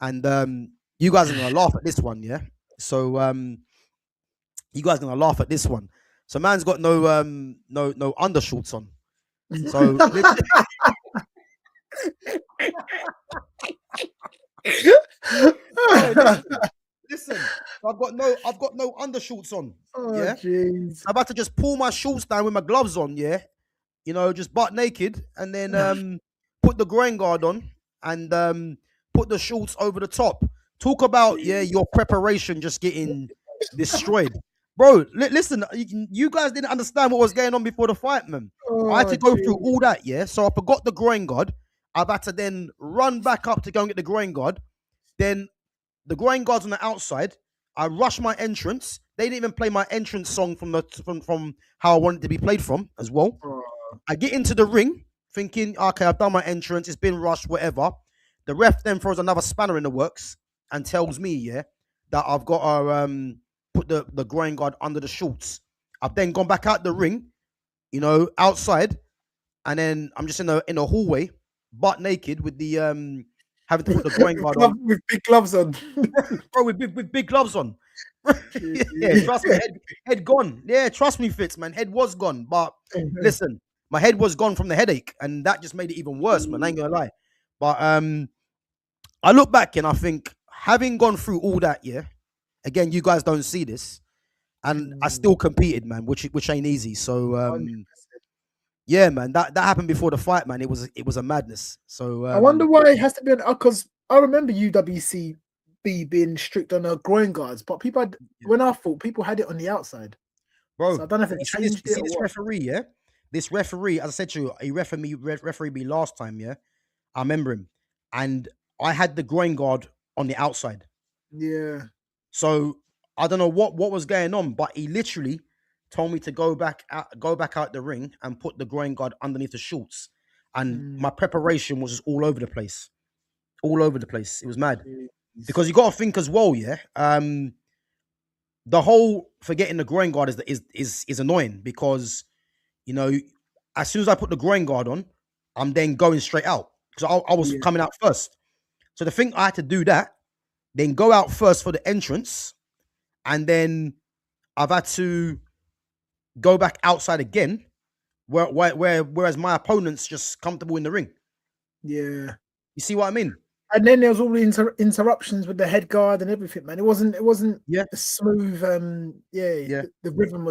And you guys are going to laugh at this one, yeah? So you guys are going to laugh at this one. So man's got no undershorts on. So listen, I've got no undershorts on. Oh, Yeah, jeez. I'm about to just pull my shorts down with my gloves on. Yeah, just butt naked, and then put the groin guard on, and put the shorts over the top. Talk about your preparation just getting destroyed, bro. Listen, you guys didn't understand what was going on before the fight, man. I had Oh, to go through jeez. all that, yeah. So I forgot the groin guard. I've had to then run back up to go and get the groin guard. Then the groin guard's on the outside. I rush my entrance. They didn't even play my entrance song from how I wanted it to be played from as well. Oh, I get into the ring thinking, okay, I've done my entrance. It's been rushed, whatever. The ref then throws another spanner in the works and tells me, that I've got to put the groin guard under the shorts. I've then gone back out the ring, outside, and then I'm just in the hallway, butt naked, with the having to put the groin guard on, with big gloves on. bro, with big gloves on. Yeah, Jeez. trust me, head gone. Yeah, trust me, Fitz, man, head was gone. But listen, my head was gone from the headache, and that just made it even worse, man. I ain't gonna lie. But I look back and I think, having gone through all that, again, you guys don't see this, and I still competed, man, which ain't easy. So 100%. yeah, man, that happened before the fight, man. It was a madness. So I wonder why it has to be because I remember UWCB being strict on the groin guards, but people had, when I fought, people had it on the outside. bro, So I don't know if you it see this, changed you it see or this what. referee, this referee, as I said to you, he referee me last time, I remember him, and I had the groin guard on the outside. Yeah. So I don't know what was going on, but he literally told me to go back out the ring and put the groin guard underneath the shorts. And my preparation was just all over the place. All over the place. It was mad. Because you got to think as well, the whole forgetting the groin guard is annoying, because as soon as I put the groin guard on, I'm then going straight out, because I was Yeah. coming out first. So the thing, I had to do that, then go out first for the entrance, and then I've had to go back outside again, whereas my opponent's just comfortable in the ring. Yeah. You see what I mean? And then there was all the interruptions with the head guard and everything, man. It wasn't Yeah, a smooth. yeah, The rhythm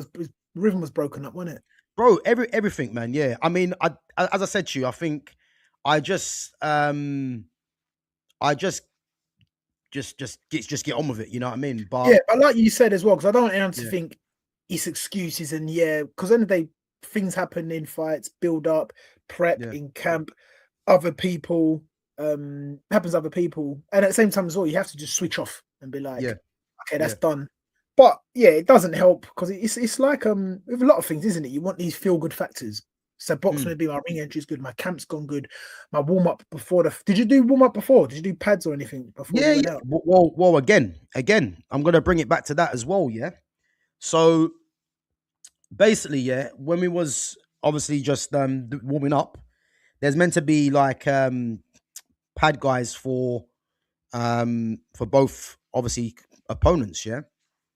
was broken up, wasn't it? bro. Everything, man. Yeah, I mean, as I said to you, I think I just get on with it. You know what I mean? But Yeah, but like you said as well, because I don't want anyone to yeah, think it's excuses and because then they things happen in fights, build up, prep yeah, in camp, other people happens to other people, and at the same time as well, you have to just switch off and be like, yeah, okay, that's yeah, done. But yeah, it doesn't help because it's like with a lot of things, isn't it? You want these feel good factors. So boxing would be my ring entry is good, my camp's gone good, my warm up before the. Did you do warm up before? Did you do pads or anything before yeah, you went yeah. out? Well, again, I'm gonna bring it back to that as well. Yeah. So basically, when we was obviously just warming up, there's meant to be like pad guys for both obviously opponents,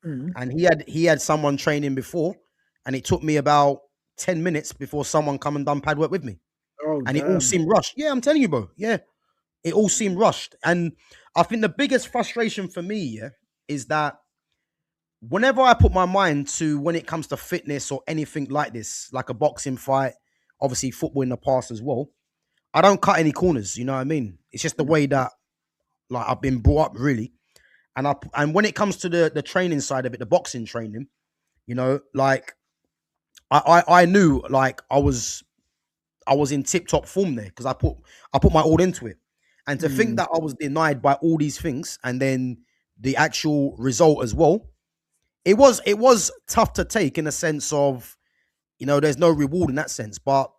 Mm. and he had someone training before, and it took me about 10 minutes before someone come and done pad work with me, Oh and it all damn! seemed rushed. Yeah, I'm telling you, bro. Yeah, it all seemed rushed, and I think the biggest frustration for me, is that whenever I put my mind to, when it comes to fitness or anything like this, like a boxing fight, obviously football in the past as well, I don't cut any corners. You know what I mean? It's just the way that, like, I've been brought up, really. And when it comes to the training side of it, the boxing training, like, I knew, like, I was in tip top form there, because I put my all into it. And to think Mm. that I was denied by all these things, and then the actual result as well, it was tough to take, in a sense of, there's no reward in that sense. But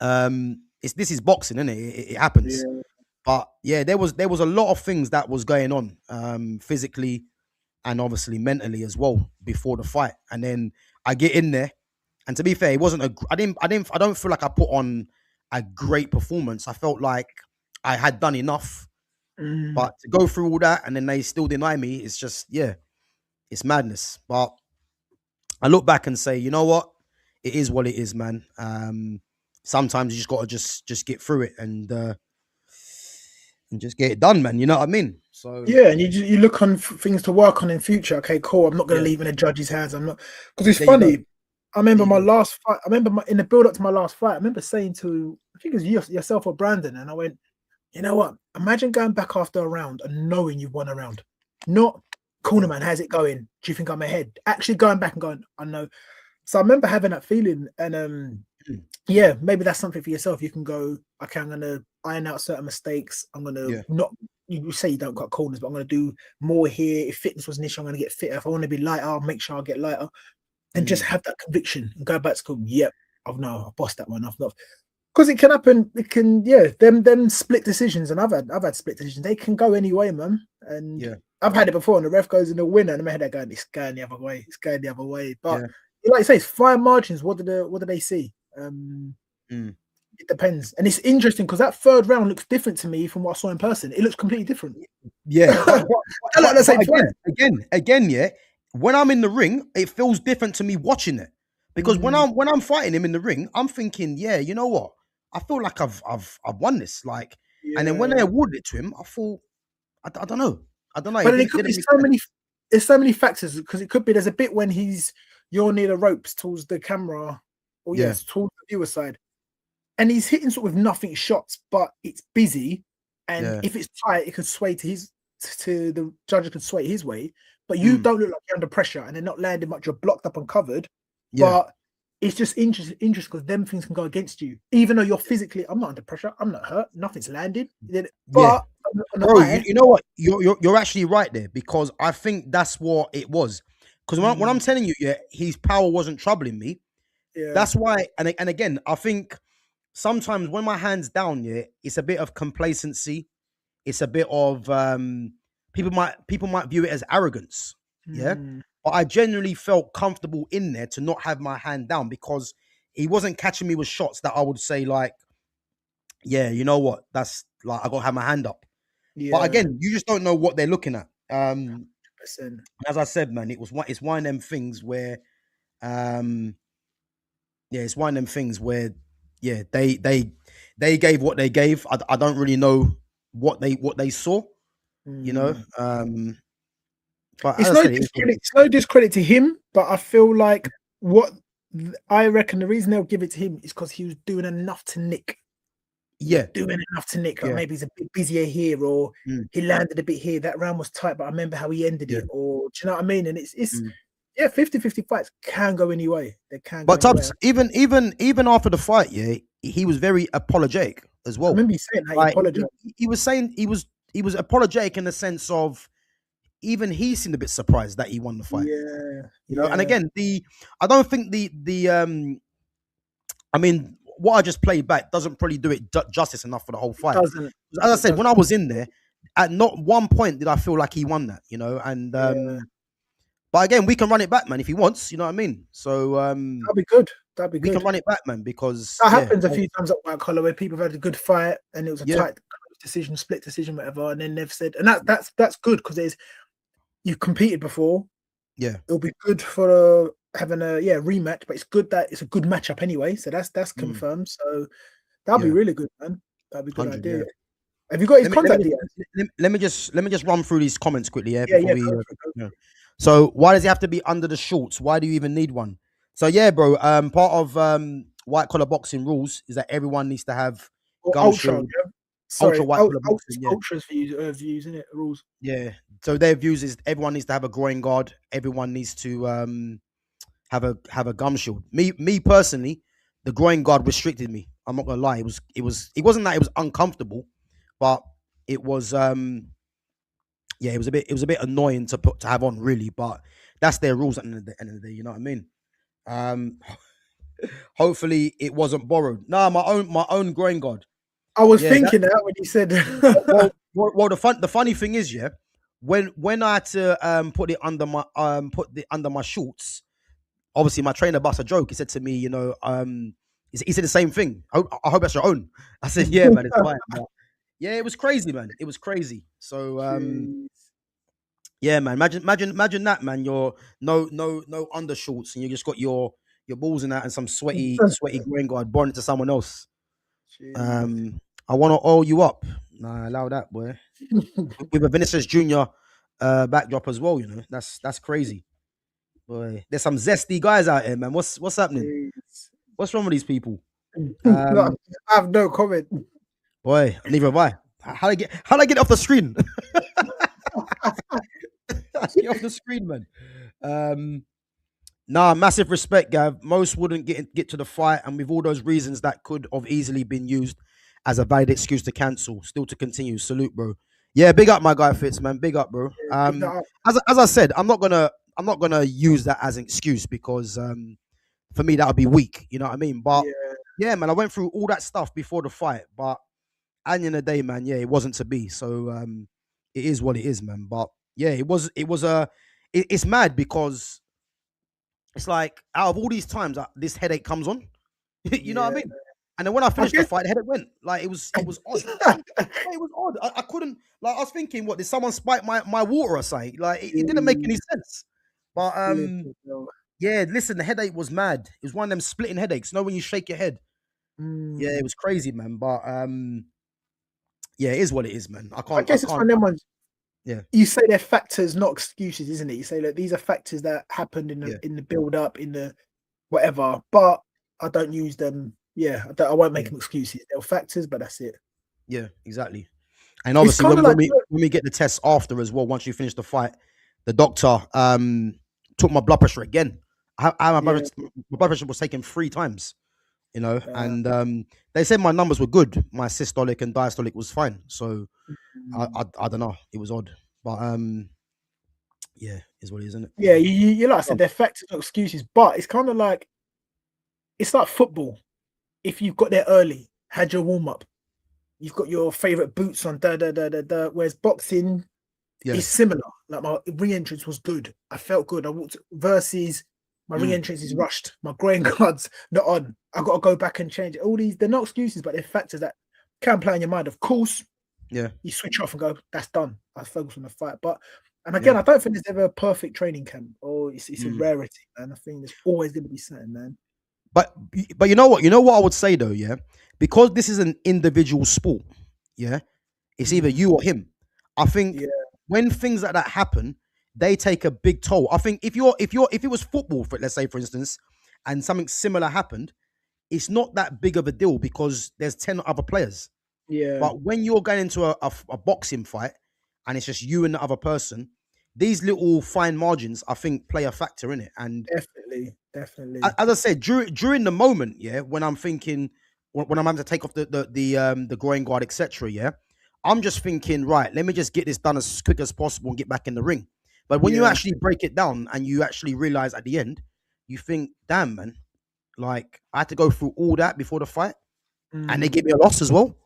this is boxing, isn't it? It happens. Yeah. But yeah, there was a lot of things that was going on, physically and obviously mentally as well, before the fight. And then I get in there, and to be fair, it wasn't a. I don't feel like I put on a great performance. I felt like I had done enough, Mm. but to go through all that and then they still deny me, it's just, it's madness. But I look back and say, you know what, it is what it is, man. Sometimes you just gotta just get through it, and just get it done, man. You know what I mean? So Yeah, and you look on things to work on in future. Okay, cool. I'm not going yeah, to leave in the judge's hands. I'm not, because it's there you go. funny. I remember There you my go. last fight. I remember in the build up to my last fight. I remember saying to, I think it was yourself or Brandon, and I went, you know what? Imagine going back after a round and knowing you've won a round. Not corner Yeah. man, how's it going? Do you think I'm ahead? Actually going back and going, I know. So I remember having that feeling, and Mm. yeah, maybe that's something for yourself. You can go, okay, I'm gonna iron out certain mistakes. I'm gonna Yeah. not, you say you don't cut corners, but I'm gonna do more here. If fitness was an issue, I'm gonna get fitter. If I want to be lighter, I'll make sure I get lighter. And just Mm. have that conviction and go back to school. Yep, I've bossed that one. I've not, because it can happen. It can, yeah. Them split decisions, and I've had split decisions. They can go any way, man. And Yeah. I've had it before, and the ref goes in the winner, and in my head I go, it's going the other way. It's going the other way. But Yeah. like you say, it's fine margins. What do they see? Mm. It depends, and it's interesting because that third round looks different to me from what I saw in person. It looks completely different. Yeah. I like the same Again, yeah. When I'm in the ring, it feels different to me watching it. Because when I'm fighting him in the ring, I'm thinking, yeah, you know what? I feel like I've won this. Like, and then when they Yeah, awarded it to him, I thought, I don't know. I don't know. but It then it could be didn't make so sense. many. There's so many factors because it could be there's a bit when you're near the ropes towards the camera, or Yeah. yes, towards the viewer side, and he's hitting sort of nothing shots, but it's busy, and Yeah. if it's tight, it could sway to the judge could sway his way, but you Mm. don't look like you're under pressure, and they're not landing much. You're blocked up and covered, Yeah. but it's just interesting because them things can go against you, even though you're physically. I'm not under pressure. I'm not hurt. Nothing's landed. Yeah. But on the Bro, eye, you know what? You're actually right there because I think that's what it was. Because when I'm telling you, yeah, his power wasn't troubling me. yeah, That's why, and again, I think sometimes when my hands down, yeah, it's a bit of complacency. It's a bit of people might view it as arrogance, yeah. mm, But I genuinely felt comfortable in there to not have my hand down because he wasn't catching me with shots that I would say like, yeah, you know what, that's like I got to have my hand up. But yeah, again, you just don't know what they're looking at. percent. As I said, man, it's one of them things where, um, yeah, it's one of them things where, yeah, they gave what they gave. I don't really know what they saw, you know. Mm. But It's as I no said, it is what it discredit. is. It's no discredit to him, but I feel like what I reckon the reason they'll give it to him is because he was doing enough to nick. Yeah, Doing enough to nick. Like yeah, maybe he's a bit busier here, or mm, he landed a bit here. That round was tight, but I remember how he ended yeah. it. Or do you know what I mean? And it's Mm. yeah, 50-50 fights can go any way. They can go But any way. Tubbs, even after the fight, yeah, he was very apologetic as I well. remember you saying that he Like apologized. he was saying he was apologetic in the sense of even he seemed a bit surprised that he won the fight. Yeah, You know, and yeah. again, I don't think I mean, what I just played back doesn't probably do it justice enough for the whole It fight. doesn't. As I It said, when doesn't. I was in there, at not one point did I feel like he won that, you know. And Yeah, but again, we can run it back, man, if he wants. You know what I mean? So that'd be good. That'd be we can good. run it back, man, because That yeah, happens a few times at White Collar where people have had a good fight and it was a yeah, tight decision, split decision, whatever, and then they've said, and that's good because there's you've competed before. yeah, It'll be good for having a rematch, but it's good that it's a good matchup anyway. So that's mm, confirmed. So that'll be yeah, really good, man. That'd be a good 100, yeah. idea. Have you got his Let me let contact me details? let me just run through these comments quickly, yeah, Yeah, before yeah, we. go for it, go Yeah. So why does it have to be under the shorts? Why do you even need one? So yeah, bro. Part of white collar boxing rules is that everyone needs to have or gum ultra. shield. Yeah? Ultra Sorry, white collar boxing, yeah, ultras views, isn't it? Rules. yeah. So their views is everyone needs to have a groin guard. Everyone needs to have a gum shield. Me personally, the groin guard restricted me. I'm not gonna lie. It wasn't that it was uncomfortable, but it was yeah, it was a bit annoying to have on really, but that's their rules at the end of the day, you know what I mean? Um hopefully it wasn't borrowed. Nah, my own groin guard. I was Yeah, that thinking that when you said the funny thing is, yeah, when I had to put it under my put the under my shorts, obviously my trainer bust a joke. He said to me, you know, he said the same thing. I hope that's your own. I said, yeah, man, it's fine. But yeah, it was crazy, man. It was crazy. So Jeez. yeah, man. Imagine that, man. You're no undershorts, and you just got your balls in that and some sweaty groin guard born it to someone else. Jeez. Um, I want to oil you up. Nah, allow that, boy. With a Vinicius Junior backdrop as well, you know. That's crazy. Boy, there's some zesty guys out here, man. What's happening? Jeez. What's wrong with these people? No, I have no comment. Boy, neither have I. How do I get off the screen? Get off the screen, man. Nah, massive respect, Gav. Most wouldn't get to the fight, and with all those reasons that could have easily been used as a valid excuse to cancel, still to continue. Salute, bro. Yeah, big up, my guy Fitz, man. Big up, bro. As I said, I'm not gonna use that as an excuse because for me that would be weak. You know what I mean? But yeah, man, I went through all that stuff before the fight, but at the end of the day, man, yeah, it wasn't to be. So it is what it is, man. But yeah, it's mad because it's like out of all these times this headache comes on. You know what I mean? And then when I finished the fight, the headache went. Like it was odd. It was odd. I couldn't like I was thinking, what did someone spike my water or something? Like it didn't make any sense. But yeah, listen, the headache was mad. It was one of them splitting headaches. You know when you shake your head? Yeah, it was crazy, man. But yeah, it is what it is, man. I guess it's one of them ones. Yeah. You say they're factors, not excuses, isn't it? You say that these are factors that happened in the build up, in the whatever, but I don't use them. Yeah, I won't make them excuses. They're factors, but that's it. Yeah, exactly. And obviously, when we get the tests after as well, once you finish the fight, the doctor took my blood pressure again. My blood pressure was taken 3 times, you know, and they said my numbers were good. My systolic and diastolic was fine. So I don't know. It was odd, but yeah, is what it is, isn't it? Yeah, you like I said, they're factors, not excuses. But it's kind of like it's like football. If you've got there early, had your warm up, you've got your favorite boots on, whereas boxing is similar. Like my ring entrance was good. I felt good. I walked versus my ring entrance is rushed. My groin guard's not on. I got to go back and change it. All these, they're not excuses, but they're factors that can play in your mind. Of course, you switch off and go, that's done. I focus on the fight. And again, I don't think there's ever a perfect training camp, or it's a rarity, man. I think there's always going to be something, man. But you know what? You know what I would say though, yeah? Because this is an individual sport, yeah? It's either you or him. I think when things like that happen, they take a big toll. I think if it was football, let's say for instance, and something similar happened, it's not that big of a deal because there's 10 other players. Yeah. But when you're going into a boxing fight and it's just you and the other person, these little fine margins, I think, play a factor in it. And definitely. As I said, during the moment, when I'm thinking, when I'm having to take off the groin guard, etc., I'm just thinking, right, let me just get this done as quick as possible and get back in the ring. But when you actually break it down and you actually realize at the end, you think, damn, man, like I had to go through all that before the fight, and they give me a loss as well.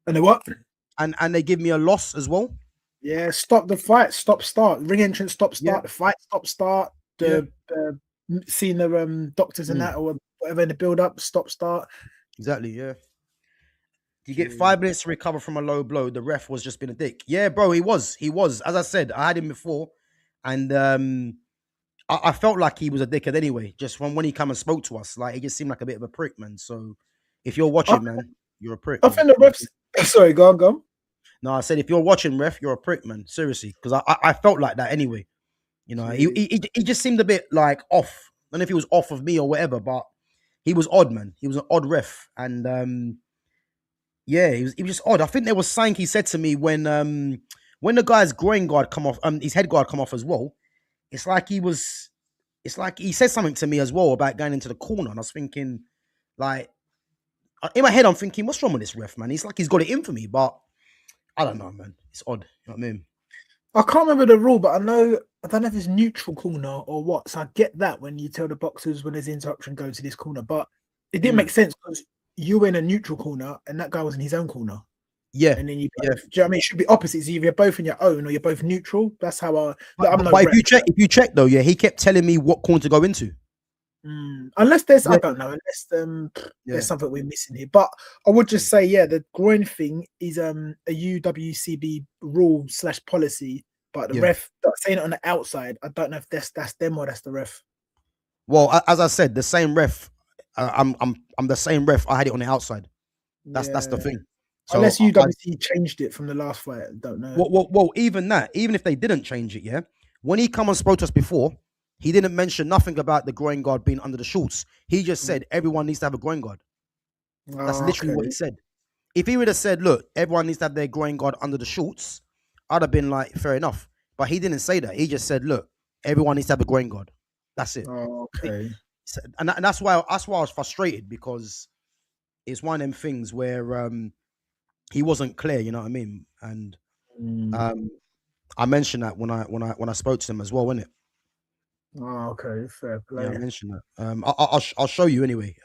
And they what? And they give me a loss as well. Yeah, stop the fight, stop start. Ring entrance, stop start. The fight, stop start. Seeing the doctors and that or whatever in the build up, stop start. Exactly, yeah. You get 5 minutes to recover from a low blow. The ref was just being a dick. Yeah, bro, he was. As I said, I had him before, and I felt like he was a dickhead anyway. Just from when he came and spoke to us, like he just seemed like a bit of a prick, man. So if you're watching, man, you're a prick. I think the refs. Sorry, go on. No, I said if you're watching, ref, you're a prick, man. Seriously, because I felt like that anyway. You know, he just seemed a bit like off. I don't know if he was off of me or whatever, but he was odd, man. He was an odd ref, and yeah, he was just odd. I think there was something he said to me when the guy's groin guard come off, his head guard come off as well. It's like he said something to me as well about going into the corner, and I was thinking, like, in my head, I'm thinking, what's wrong with this ref, man? He's like he's got it in for me, but I don't know, man. It's odd. You know what I mean? I can't remember the rule, but I don't know if it's neutral corner or what. So I get that when you tell the boxers when there's interruption, go to this corner. But it didn't make sense because you were in a neutral corner and that guy was in his own corner. Yeah. And then do you know what I mean? It should be opposites. Either you're both in your own or you're both neutral. That's how But if you check though, he kept telling me what corner to go into. Unless there's, I don't know, unless there's something we're missing here. But I would just say, the groin thing is a UWCB rule / policy. But the ref saying it on the outside, I don't know if that's them or that's the ref. Well, as I said, the same ref. I'm the same ref. I had it on the outside. That's the thing. So Unless UWC changed it from the last fight, I don't know. well, even if they didn't change it, yeah, when he come and spoke to us before, he didn't mention nothing about the groin guard being under the shorts. He just said everyone needs to have a groin guard. That's literally what he said. If he would have said, look, everyone needs to have their groin guard under the shorts, I'd have been like, fair enough. But he didn't say that. He just said, look, everyone needs to have a groin guard. That's it. Okay. And that's why I was frustrated, because it's one of them things where he wasn't clear, you know what I mean? And I mentioned that when I spoke to him as well, wasn't it? Oh, okay, fair play. Yeah, I mentioned that. I'll show you anyway.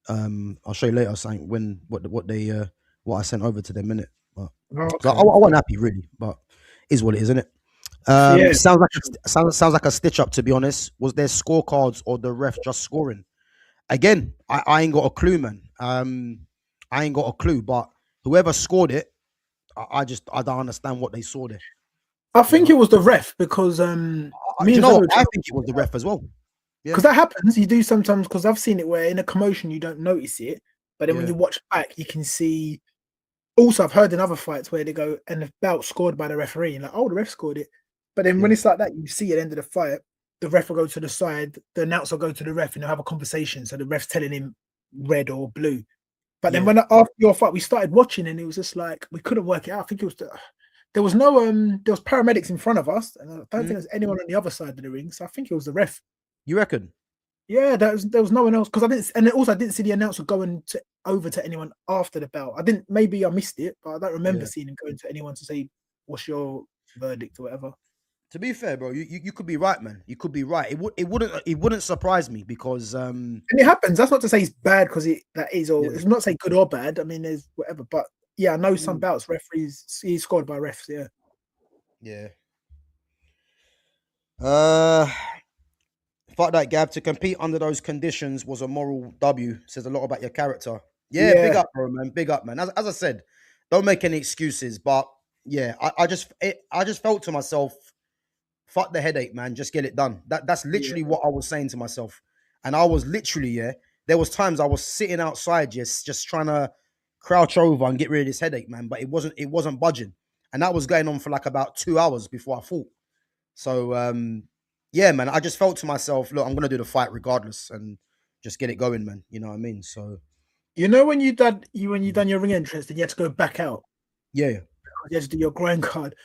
I'll show you later something what I sent over to them, innit? But Okay. I wasn't happy really, but is what it is, isn't it? Sounds like a stitch up, to be honest. Was there scorecards or the ref just scoring? Again, I ain't got a clue, man. I ain't got a clue, but whoever scored it, I don't understand what they saw there. I think it was the ref, because I think it was the ref as well. Because that happens. You do sometimes, because I've seen it where in a commotion you don't notice it, but then when you watch back, you can see. Also, I've heard in other fights where they go and the bout scored by the referee, and like, oh, the ref scored it. But then when it's like that, you see at the end of the fight, the ref will go to the side, the announcer will go to the ref, and they'll have a conversation. So the ref's telling him red or blue. But then when after your fight, we started watching, and it was just like we couldn't work it out. I think it was there was no there was paramedics in front of us, and I don't think there's anyone on the other side of the ring. So I think it was the ref. You reckon? Yeah, there was no one else, because I didn't see the announcer going over to anyone after the bout. Maybe I missed it, but I don't remember seeing him going to anyone to say, "What's your verdict?" or whatever. To be fair, bro, you could be right, man. You could be right. It wouldn't surprise me, because and it happens. That's not to say it's bad, because it's not to say good or bad. I mean, there's whatever, but yeah, I know some bouts referees he's scored by refs. Yeah. Fuck that, Gav. To compete under those conditions was a moral W. Says a lot about your character. Yeah, big up, bro, man. Big up, man. As I said, don't make any excuses. But yeah, I just felt to myself, fuck the headache, man. Just get it done. That's literally what I was saying to myself. And I was literally, there was times I was sitting outside just trying to crouch over and get rid of this headache, man. But it wasn't budging. And that was going on for like about 2 hours before I fought. So yeah, man, I just felt to myself, look, I'm gonna do the fight regardless and just get it going, man. You know what I mean? So when you done your ring entrance, then you had to go back out. Yeah. You had to do your groin guard.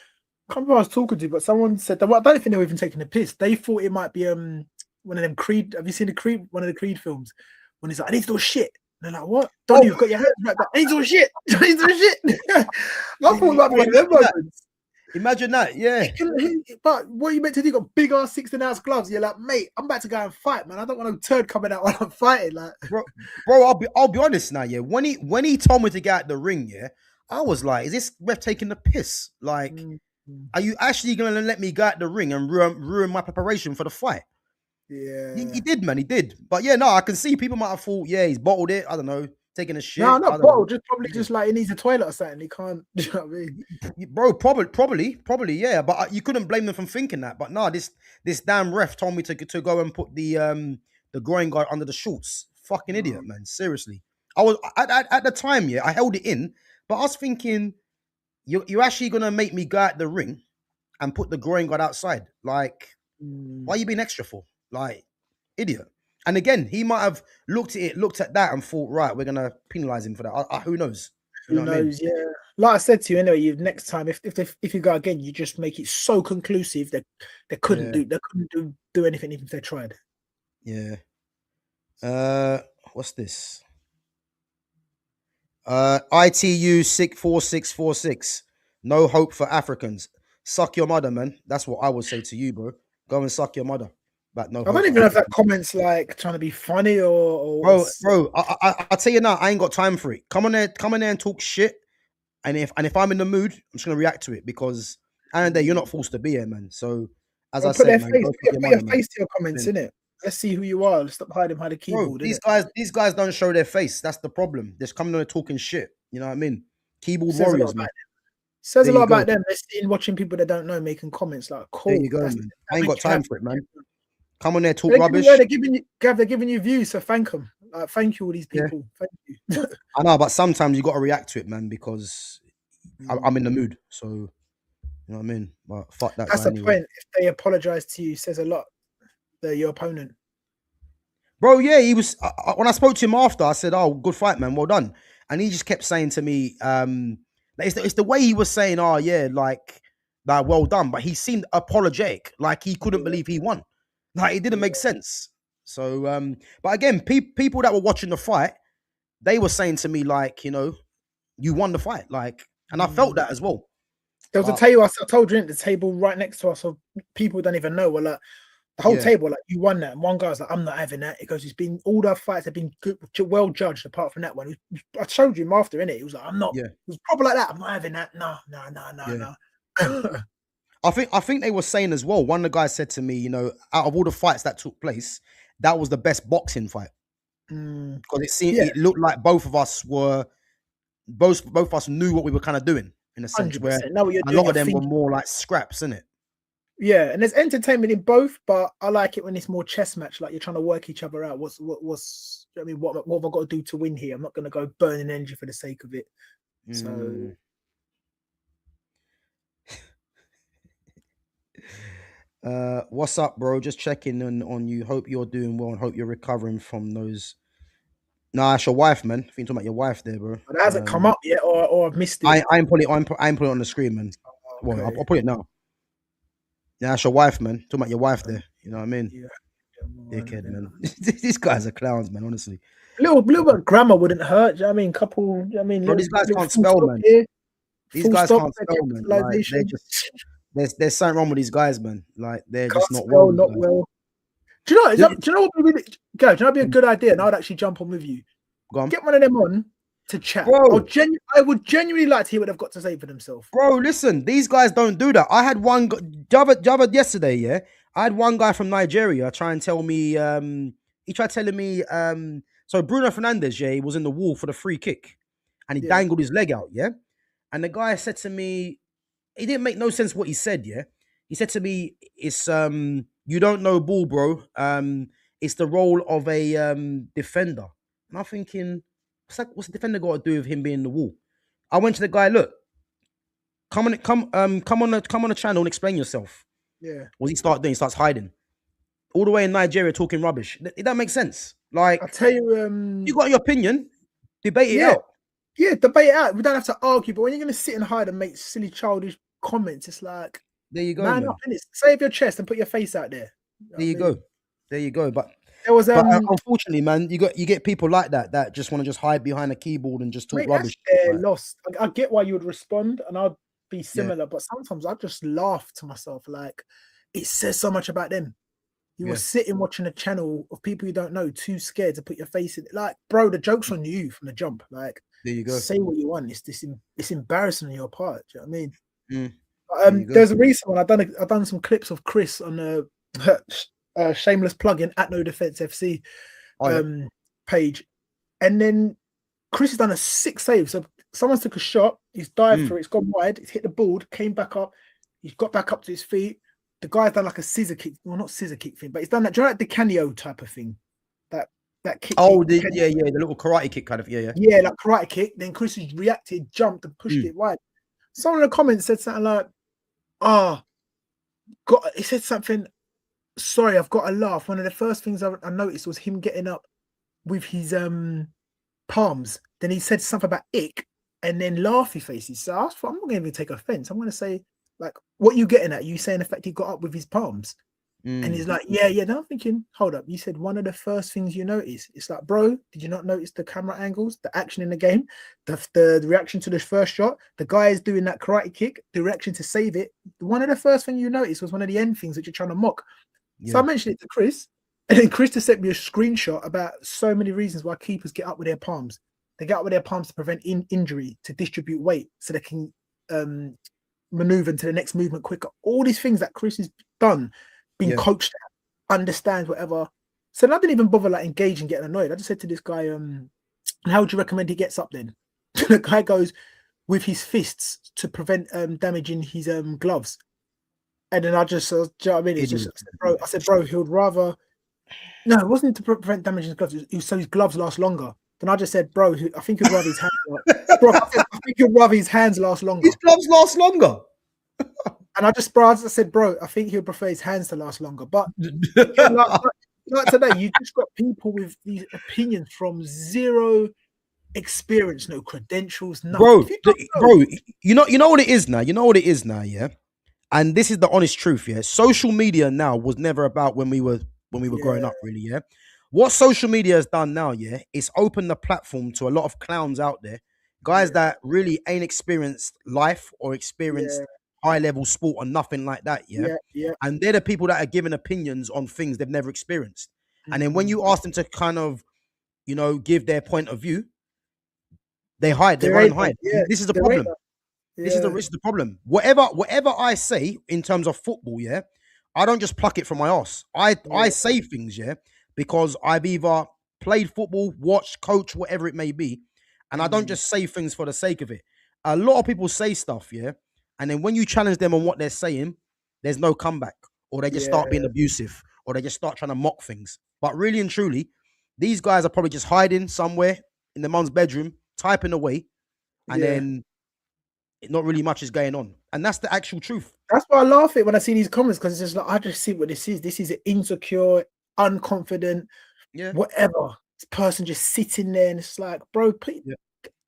I can't remember who I was talking to, but someone said that. Well, I don't think they were even taking the piss. They thought it might be one of them Creed. Have you seen one of the Creed films? When he's like, I need to do shit. And they're like, what? Don't you've got your hands right back. I need to do shit. I need to do shit. I thought it might be one of them moments. Imagine that, yeah. But what are you meant to do? You got big ass 16-ounce gloves. You're like, mate, I'm about to go and fight, man. I don't want no turd coming out while I'm fighting. Like, bro, I'll be honest now, yeah. When he told me to get out the ring, yeah, I was like, is this ref taking the piss? Like, are you actually gonna let me go out the ring and ruin my preparation for the fight? Yeah, he did, man. He did. But yeah, no, I can see people might have thought, yeah, he's bottled it. I don't know. Taking a shit. No, not bottle. Just probably just like he needs a toilet or something. He can't. Do you know what I mean? Bro, probably, yeah. But you couldn't blame them from thinking that. But no, this damn ref told me to go and put the groin guard under the shorts. Fucking idiot, man. Seriously, I was at the time. Yeah, I held it in, but I was thinking, you're actually gonna make me go out the ring and put the groin guard outside? Like, why are you being extra for? Like, idiot. And again, he might have looked at that and thought, right, we're gonna penalize him for that. Who knows? Who knows? I mean? Yeah. Like I said to you, anyway. Next time, if you go again, you just make it so conclusive that they couldn't do anything even if they tried. Yeah. What's this? ITU 64646. No hope for Africans. Suck your mother, man. That's what I would say to you, bro. Go and suck your mother. But no, I don't even know if that comment's like trying to be funny or bro. I tell you now, I ain't got time for it. Come on there and talk shit. And if I'm in the mood, I'm just gonna react to it, because and you're not forced to be here, man. So as I said, man, put your face to your comments, innit? Let's see who you are. Stop hiding behind the keyboard. Bro, these guys don't show their face. That's the problem. They're just coming on and talking shit. You know what I mean? Keyboard warriors, man. Says a lot about them. They're sitting watching people they don't know making comments like, cool. There you go, man. I ain't got time for it, man. Come on there, talk rubbish. They're giving you views, so thank them. Like, thank you, all these Yeah. people. Thank you. I know, but sometimes you got to react to it, man, because I'm in the mood. So, you know what I mean? But fuck that That's guy the anyway. point. If they apologize to you, says a lot. They're your opponent. Bro, yeah, he was. When I spoke to him after, I said, "Oh, good fight, man. Well done." And he just kept saying to me, it's the way he was saying, "Oh, yeah, like, well done," but he seemed apologetic, like he couldn't believe he won. Like, it didn't make sense. So, but again, people that were watching the fight, they were saying to me, like, you won the fight, like, and I felt that as well. There was a But table. I told you, the table right next to us, so people don't even know. Well, like, the whole yeah, table, like, you won that. And one guy was like, I'm not having that. It goes, it's been, all the fights have been good, well judged apart from that one. I showed you him after, innit? He was like, I'm not, yeah, it was probably like that. I'm not having that. No. yeah. I think they were saying as well. One of the guys said to me, out of all the fights that took place, that was the best boxing fight because it looked like both of us knew what we were kind of doing in a sense. 100%. Where Know what you're a doing, lot of them were thinking. more like scraps, innit? Yeah, and there's entertainment in both, but I like it when it's more chess match, like you're trying to work each other out. What have I got to do to win here? I'm not going to go burning energy for the sake of it. So What's up, bro? Just checking on you. Hope you're doing well and hope you're recovering from those. Nah, it's your wife, man. I think you're talking about your wife there, bro. but it hasn't come up yet, or I've missed it. I ain't put it on the screen, man. Well, Okay. I'll put it now. Yeah, that's your wife, man. Talking about your wife there. You know what I mean? Yeah. Dickhead, man. These guys are clowns, man. Honestly. A little bit of grammar wouldn't hurt. Do you know what I mean, Bro, these guys can't spell, man. These guys can't spell, man. Like, they're just there's something wrong with these guys, man. Like, they're just not well. Not well. Do you know? Do you know what would be? Go. Do you know what'd be a good idea? And I'd actually jump on with you. Go on. Get one of them on to chat. Bro. I would genuinely like to hear what they've got to say for themselves. Bro, listen, these guys don't do that. I had one Java yesterday, yeah. I had one guy from Nigeria try and tell me, he tried telling me, so Bruno Fernandes, yeah, he was in the wall for the free kick and he dangled his leg out, yeah. And the guy said to me, it didn't make no sense what he said, yeah. He said to me, it's you don't know ball, bro. It's the role of a defender. And I'm thinking, what's the defender got to do with him being in the wall? I went to the guy, look, come on the channel and explain yourself. Yeah. What he start doing? He starts hiding. All the way in Nigeria talking rubbish. That makes sense. Like, I'll tell you, you got your opinion, debate it out. Yeah, debate it out. We don't have to argue, but when you're gonna sit and hide and make silly childish comments, it's like, there you go, man. Up, innit? Save your chest and put your face out there. There you go. There you go. But there was unfortunately, man, you get people like that just want to just hide behind a keyboard and just talk rubbish. They're lost. I get why you would respond, and I'd be similar, but sometimes I just laugh to myself. Like, it says so much about them. You were sitting watching a channel of people you don't know, too scared to put your face in it. Like, bro, the joke's on you from the jump. Like, there you go. Say what you want. It's embarrassing on your part. Do you know what I mean? Mm. There's a recent one. I've done some clips of Chris on a shameless plug-in at No Defense FC page, and then Chris has done a 6 save. So someone took a shot, he's dived for it, it's gone wide, it's hit the board, came back up, he's got back up to his feet. The guy's done like a scissor kick, well, not scissor kick thing, but he's done that. Do you know, like the Canio type of thing? That kick. Oh, the little karate kick kind of, yeah, like karate kick. Then Chris has reacted, jumped, and pushed it wide. Someone in the comments said something like, he said something, sorry, I've got to laugh. One of the first things I noticed was him getting up with his palms. Then he said something about ick and then laughy faces. So I'm not going to even take offense. I'm going to say, like, what are you getting at? You saying the fact he got up with his palms? And he's like, yeah. Then I'm thinking, hold up. You said one of the first things you notice. It's like, bro, did you not notice the camera angles, the action in the game, the reaction to the first shot? The guy is doing that karate kick, the reaction to save it. One of the first things you noticed was one of the end things that you're trying to mock. So I mentioned it to Chris, and then Chris just sent me a screenshot about so many reasons why keepers get up with their palms. They get up with their palms to prevent injury, to distribute weight, so they can maneuver into the next movement quicker. All these things that Chris has done, been coached at, understands whatever. So I didn't even bother like engaging, getting annoyed. I just said to this guy, how would you recommend he gets up then? The guy goes with his fists to prevent damaging his gloves. And then I just, do you know what I mean? It's just, I said, bro, he would rather No, it wasn't to prevent damage in his gloves. It was so his gloves last longer. Then I just said, bro, I think he'd rather his hands. Bro, I think he'd rather his hands last longer. His gloves last longer. And I said, bro, I think he'd prefer his hands to last longer. But again, like today, you just got people with these opinions from zero experience, no credentials, nothing. Bro, you know what it is now. You know what it is now, yeah. And this is the honest truth, yeah. Social media now was never about when we were growing up, really, yeah. What social media has done now, yeah, it's opened the platform to a lot of clowns out there, guys that really ain't experienced life or experienced high level sport or nothing like that, yeah. And they're the people that are giving opinions on things they've never experienced. And then when you ask them to kind of, you know, give their point of view, they hide, they run and hide. This is the problem. This is the problem. Whatever I say in terms of football, yeah, I don't just pluck it from my ass. I say things, yeah, because I've either played football, watched, coach, whatever it may be, and I don't just say things for the sake of it. A lot of people say stuff, yeah, and then when you challenge them on what they're saying, there's no comeback, or they just start being abusive, or they just start trying to mock things. But really and truly, these guys are probably just hiding somewhere in their mum's bedroom, typing away, and then not really much is going on, and that's the actual truth. That's why I laugh at when I see these comments, because it's just like, I just see what this is. This is an insecure, unconfident, whatever person just sitting there, and it's like, bro, please,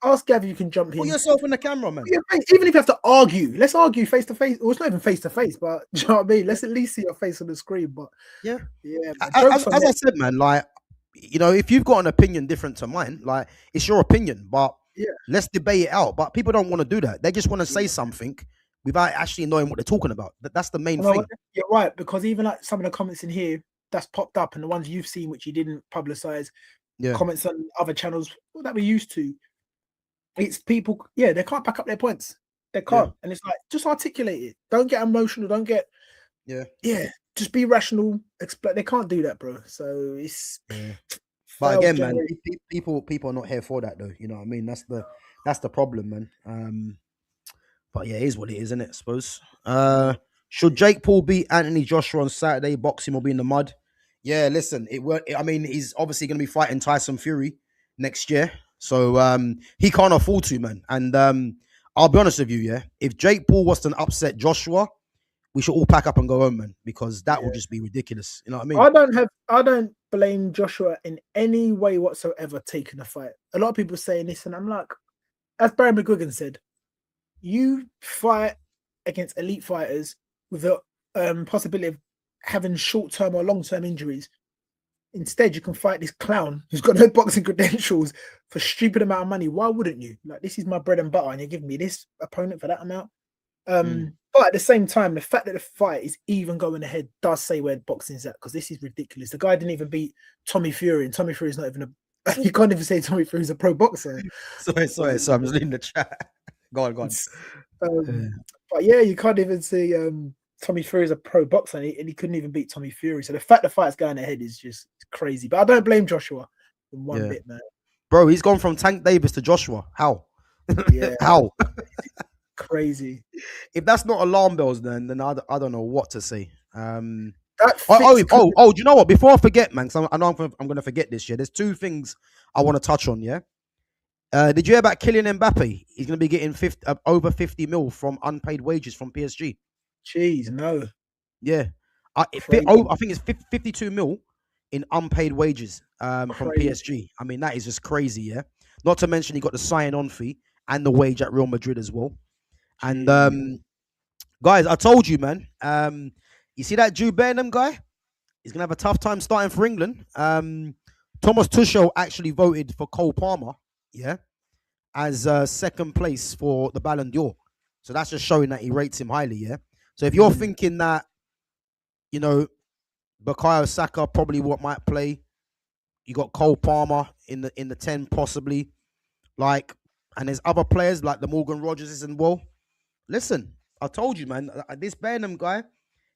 ask Gav if you can jump in. Put yourself in the camera, man. Even if you have to argue, let's argue face to face. Well, it's not even face to face, but do you know what I mean? Let's at least see your face on the screen. But as I said, man, like, you know, if you've got an opinion different to mine, like, it's your opinion, but let's debate it out. But people don't want to do that. They just want to say something without actually knowing what they're talking about. That's the main thing. You're right, because even like some of the comments in here that's popped up, and the ones you've seen which you didn't publicize, comments on other channels that we're used to, it's people, they can't back up their points. They can't. And it's like, just articulate it. Don't get emotional. Don't get just be rational. They can't do that, bro. So it's but again, man, people are not here for that, though. You know what I mean? That's the problem, man. But yeah, it is what it is, isn't it? I suppose. Should Jake Paul beat Anthony Joshua on Saturday? Boxing will be in the mud. Yeah, listen, I mean, he's obviously going to be fighting Tyson Fury next year, so he can't afford to, man. And I'll be honest with you, yeah. If Jake Paul was to upset Joshua, we should all pack up and go home, man, because that would just be ridiculous. You know what I mean? I don't blame Joshua in any way whatsoever taking a fight. A lot of people saying this, and I'm like, as Barry McGuigan said, you fight against elite fighters with the possibility of having short-term or long-term injuries. Instead, you can fight this clown who's got no boxing credentials for stupid amount of money. Why wouldn't you? Like, this is my bread and butter, and you're giving me this opponent for that amount. But at the same time, the fact that the fight is even going ahead does say where boxing's at, because this is ridiculous. The guy didn't even beat Tommy Fury, and Tommy Fury's not even you can't even say Tommy Fury's a pro boxer. Sorry, I'm just reading the chat. Go on. But yeah, you can't even say Tommy Fury is a pro boxer, and he couldn't even beat Tommy Fury. So the fact the fight's going ahead is just crazy. But I don't blame Joshua in one bit, man. Bro, he's gone from Tank Davis to Joshua. How? How? Crazy. If that's not alarm bells, then I don't know what to say. Do you know what? Before I forget, man, because I know I'm going to forget this year. There's two things I want to touch on. Yeah. Did you hear about Kylian Mbappe? He's going to be getting over 50 mil from unpaid wages from PSG. Jeez, no. Yeah. I think it's 52 mil in unpaid wages from PSG. I mean, that is just crazy, yeah? Not to mention he got the sign-on fee and the wage at Real Madrid as well. And, guys, I told you, man. You see that Jude Bellingham guy? He's going to have a tough time starting for England. Thomas Tuchel actually voted for Cole Palmer, yeah, as second place for the Ballon d'Or. So that's just showing that he rates him highly, yeah? So if you're thinking that, you know, Bukayo Saka probably might play, you got Cole Palmer in the 10 possibly, like, and there's other players like the Morgan Rodgers and well. Listen, I told you, man, this Bellingham guy,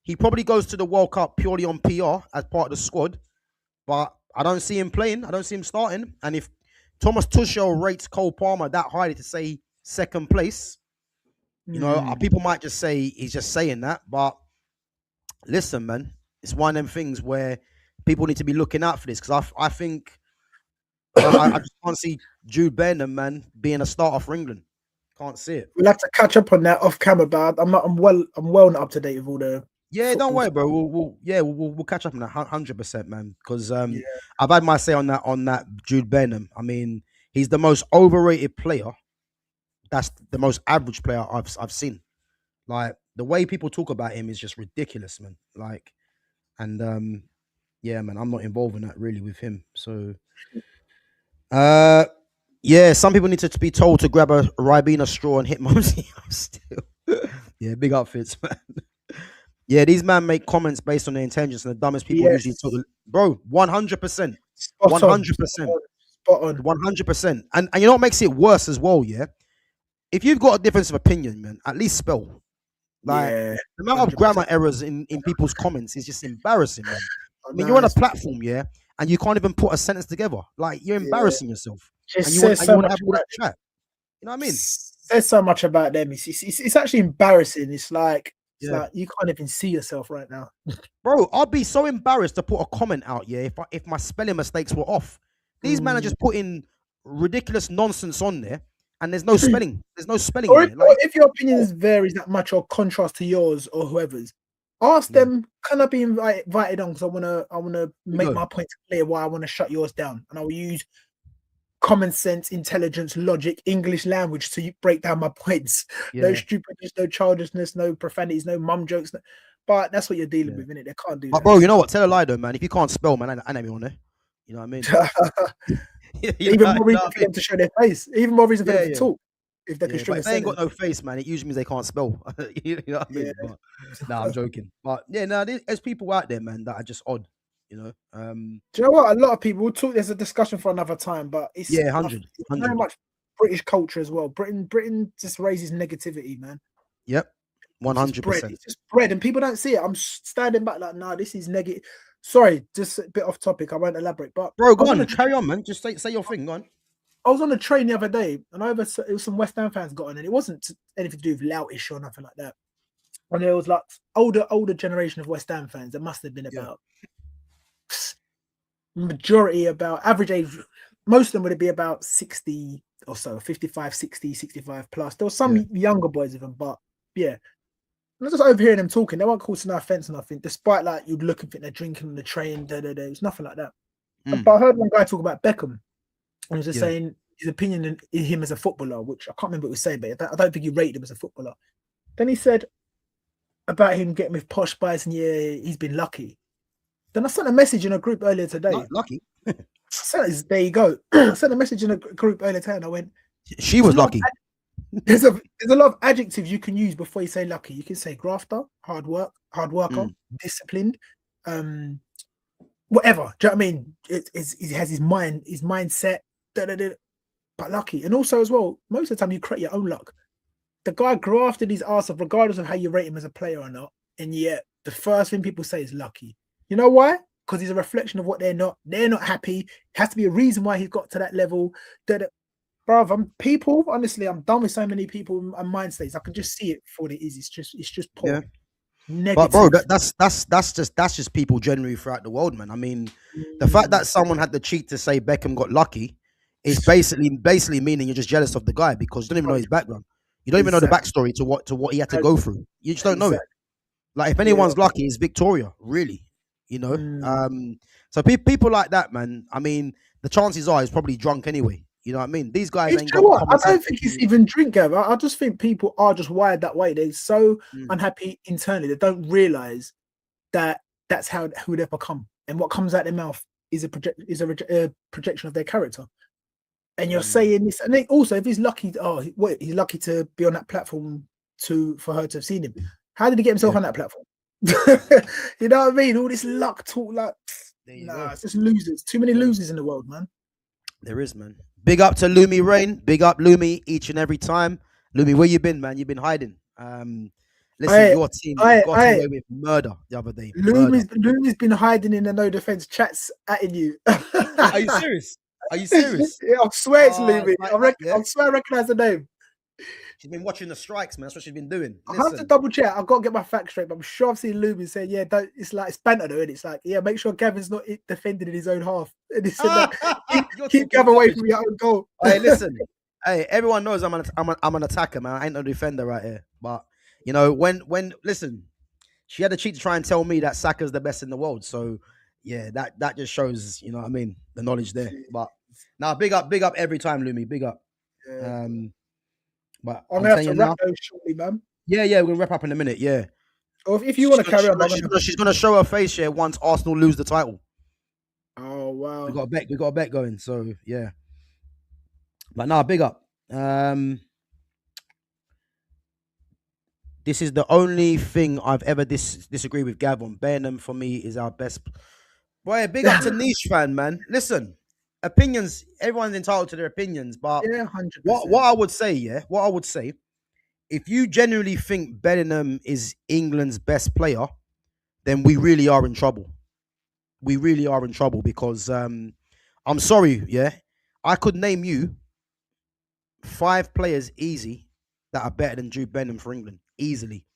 he probably goes to the World Cup purely on PR as part of the squad, but I don't see him playing. I don't see him starting. And if Thomas Tuchel rates Cole Palmer that highly to say second place, you know, people might just say he's just saying that. But listen, man, it's one of them things where people need to be looking out for this because I think I just can't see Jude Bellingham, man, being a starter for England. Can't see it. We'll have to catch up on that off camera, but I'm well not up to date with all the. Yeah, don't worry, bro. We'll catch up on that 100%, man. Because I've had my say on that Jude Bellingham. I mean, he's the most overrated player. That's the most average player I've seen. Like the way people talk about him is just ridiculous, man. Like, and yeah, man, I'm not involved in that really with him. So, yeah, some people need to be told to grab a Ribena straw and hit Mumsy up still. Yeah, big outfits, man. Yeah, these men make comments based on their intentions, and the dumbest people usually talk. Bro, 100%, 100%, spot on, 100%. And you know what makes it worse as well? Yeah, if you've got a difference of opinion, man, at least spell. Like the amount of grammar errors in people's comments is just embarrassing, man. I mean, you're on a platform, yeah, and you can't even put a sentence together. Like you're embarrassing yourself, and you want to have all that chat. You know what I mean? There's so much about them. It's actually embarrassing. It's like you can't even see yourself right now, bro. I'd be so embarrassed to put a comment out, yeah, if my spelling mistakes were off. These men are just putting ridiculous nonsense on there, and there's no spelling. There's no spelling. Or if your opinions varies that much or contrast to yours or whoever's, ask them, can I be invited on? Because I wanna make my point clear why I want to shut yours down, and I will use common sense, intelligence, logic, English language to break down my points. No stupidness, no childishness, no profanities, no mum jokes. But that's what you're dealing with, innit? They can't do that. Bro, you know what? Tell a lie though, man. If you can't spell, man, I know on there. You know what I mean? Even more reason for them to show their face. Even more reason for them to talk. If they can show if they ain't got no face, man, it usually means they can't spell. You know what I mean? But, I'm joking. But yeah, there's people out there, man, that are just odd. You know, do you know what? A lot of people will talk. There's a discussion for another time, but it's 100. Very much British culture as well. Britain just raises negativity, man. Yep, 100%. It's just bread, and people don't see it. I'm standing back like, nah, this is negative. Sorry, just a bit off topic. I won't elaborate, but bro, go on, carry on, man. Just say your thing. Go on. I was on a train the other day, and it was some West Ham fans got on, and it wasn't anything to do with loutish or nothing like that. And there was like older generation of West Ham fans. There must have been about majority about average age. Most of them would be about 60 or so, 55, 60, 65 plus. There were some younger boys of them, but yeah. I was just overhearing them talking. They weren't causing no offense or nothing, despite like you'd look and think they're drinking on the train. It was nothing like that. But I heard one guy talk about Beckham. And he was just saying his opinion in him as a footballer, which I can't remember what he was saying, but I don't think he rated him as a footballer. Then he said about him getting with posh boys and he's been lucky. Then I sent a message in a group earlier today. Lucky? There you go. I sent a message in a group earlier today and I went, she was lucky. There's a lot of adjectives you can use before you say lucky. You can say grafter, hard worker, disciplined, whatever. Do you know what I mean? He has his mindset, but lucky. And also as well, most of the time you create your own luck. The guy grafted his ass off, regardless of how you rate him as a player or not. And yet the first thing people say is lucky. You know why? Because he's a reflection of what they're not. They're not happy. It has to be a reason why he's got to that level. Bro, honestly, I'm done with so many people and mind states. I can just see it for what it is. It's just poor. Yeah. Negative. But bro, that's just people generally throughout the world, man. I mean, the fact that someone had the cheek to say Beckham got lucky is basically meaning you're just jealous of the guy because you don't even know his background. You don't even know the backstory to what he had to go through. You just don't know it. Like if anyone's lucky, it's Victoria, really. You know, so people like that, man. I mean, the chances are he's probably drunk anyway. You know what I mean? These guys ain't got. I don't think it's even drink, Gav. I just think people are just wired that way. They're so unhappy internally. They don't realize that that's who they've become, and what comes out their mouth is a projection of their character. And you're saying this, and also if he's lucky, he's lucky to be on that platform for her to have seen him. How did he get himself on that platform? You know what I mean? All this luck talk, like, it's just losers. Too many losers in the world, man. There is, man. Big up to Lumi Rain. Big up Lumi each and every time. Lumi, where you been, man? You've been hiding. Listen, your team got away with murder the other day. Lumi's been hiding in the no defense chats at you. Are you serious? Are you serious? Yeah, I swear it's Lumi. I swear I recognize the name. She's been watching the strikes, man. That's what she's been doing. I have to Listen. double check. I've got to get my facts straight, but I'm sure I've seen Lumi say, yeah, it's like it's banter though, and it's like, yeah, make sure Gavin's not defended in his own half. And he said that keep Gavin away from your own goal. Hey, listen. Hey, everyone knows I'm an attacker, man. I ain't no defender right here. But you know, when listen, she had the cheek to try and tell me that Saka's the best in the world. So yeah, that just shows, you know what I mean, the knowledge there. But now, big up every time, Lumi. Big up. Yeah. But I'm gonna have to wrap those shortly, man. Yeah, we're gonna wrap up in a minute. Yeah. Or if you want to carry on, she's gonna show her face here once Arsenal lose the title. Oh wow. We got a bet going. So yeah. But nah, big up. This is the only thing I've ever disagreed with Gav on. Burnham for me is our best. Boy, big up to Niche fan, man. Listen, opinions. Everyone's entitled to their opinions, but yeah, 100%. What I would say, if you genuinely think Bellingham is England's best player, then we really are in trouble. We really are in trouble because I'm sorry, yeah, I could name you 5 players easy that are better than Jude Bellingham for England easily,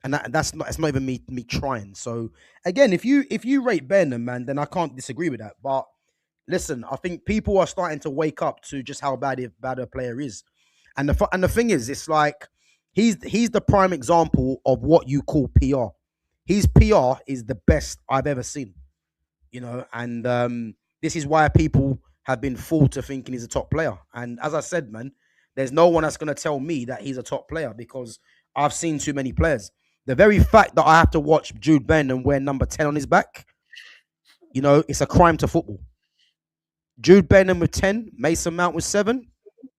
and that's not even me trying. So again, if you rate Bellingham, man, then I can't disagree with that. But listen, I think people are starting to wake up to just how bad a player is, and the thing is, it's like he's the prime example of what you call PR. His PR is the best I've ever seen, you know, and this is why people have been fooled to thinking he's a top player. And as I said, man, there's no one that's going to tell me that he's a top player because I've seen too many players. The very fact that I have to watch Jude Bellingham wear number 10 on his back, you know, it's a crime to football. Jude Bellingham with 10, Mason Mount with 7.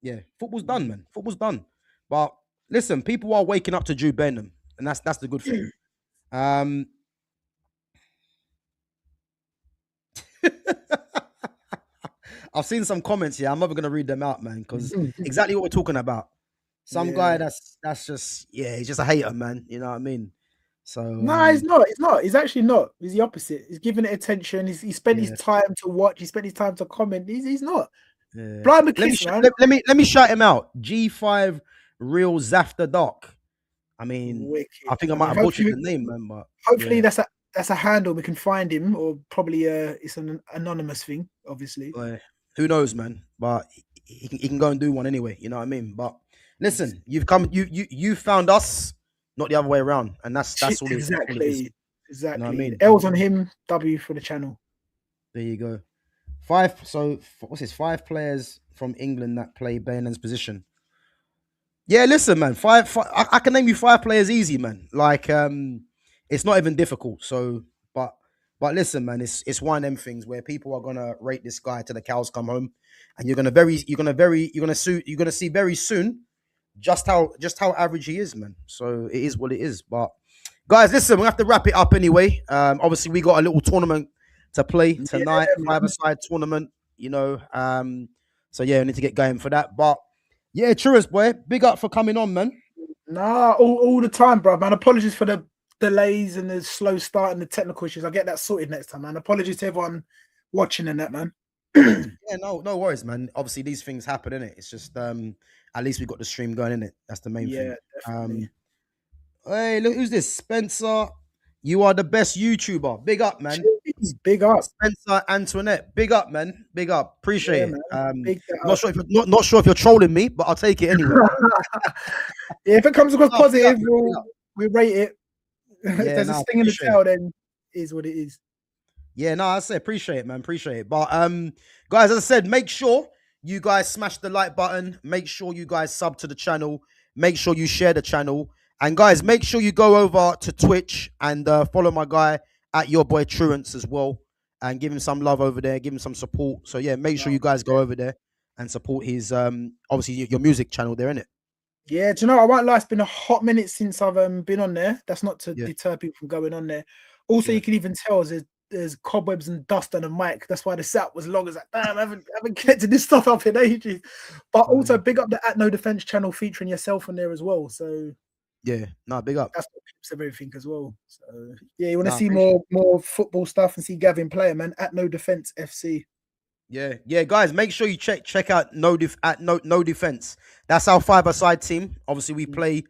Yeah, football's done, man. Football's done. But listen, people are waking up to Jude Bellingham, and that's the good thing. I've seen some comments here. I'm never gonna read them out, man, because exactly what we're talking about. Some guy that's just he's just a hater, man. You know what I mean? So no, he's not. He's not. He's actually not. He's the opposite. He's giving it attention. He spent his time to watch. He spent his time to comment. He's not. Yeah. Blind McKiss, man. Let me shout him out. G5 Real Zafta Doc. I mean, wicked. I think I might have butchered the name, man. But hopefully that's a handle. We can find him, or probably it's an anonymous thing, obviously. Who knows, man? But he can go and do one anyway. You know what I mean? But listen, you found us, not the other way around, and that's all it is. Exactly. You know what I mean? L's on him. W for the channel. There you go. 5. So what's this? 5 players from England that play Bellingham's position. Yeah, listen, man. 5. I can name you 5 players easy, man. Like it's not even difficult. So, but listen, man, it's one of them things where people are gonna rate this guy till the cows come home, and you're gonna see very soon just how average he is, man. So it is what it is. But guys, listen, we have to wrap it up anyway. Obviously we got a little tournament to play tonight, 5-a-side tournament, you know. So yeah, I need to get going for that. But yeah, Truist, boy, big up for coming on, man. Nah, all the time, bro, man. Apologies for the delays and the slow start and the technical issues. I'll get that sorted next time, man. Apologies to everyone watching and that, man. Yeah, no worries, man. Obviously these things happen, innit? It's just at least we got the stream going, innit? That's the main thing. Definitely. Hey, look, who's this? Spencer. You are the best YouTuber. Big up, man. Jeez, big up. Spencer Antoinette. Big up, man. Big up. Appreciate it. Not sure if you're trolling me, but I'll take it anyway. Yeah, if it comes across positive, we'll rate it. If there's a sting in the tail, then it is what it is. Yeah, no, I say appreciate it, man. Appreciate it. But guys, as I said, make sure you guys smash the like button. Make sure you guys sub to the channel. Make sure you share the channel. And guys, make sure you go over to Twitch and follow my guy at your boy Truance as well, and give him some love over there, give him some support. So yeah, make sure you guys go over there and support his obviously your music channel there, innit? Yeah, do you know, I won't lie, it's been a hot minute since I've been on there. That's not to deter people from going on there. Also, you can even tell there's cobwebs and dust on the mic. That's why the setup was long. It's like, damn, I haven't connected this stuff up in ages. But also big up the At No Defense channel featuring yourself on there as well. So yeah, no, big up. That's what keeps everything as well. So yeah, you want to see more football stuff and see Gavin play, man. At No Defense FC. Yeah, guys, make sure you check out no defense. That's our 5-a-side team. Obviously, we play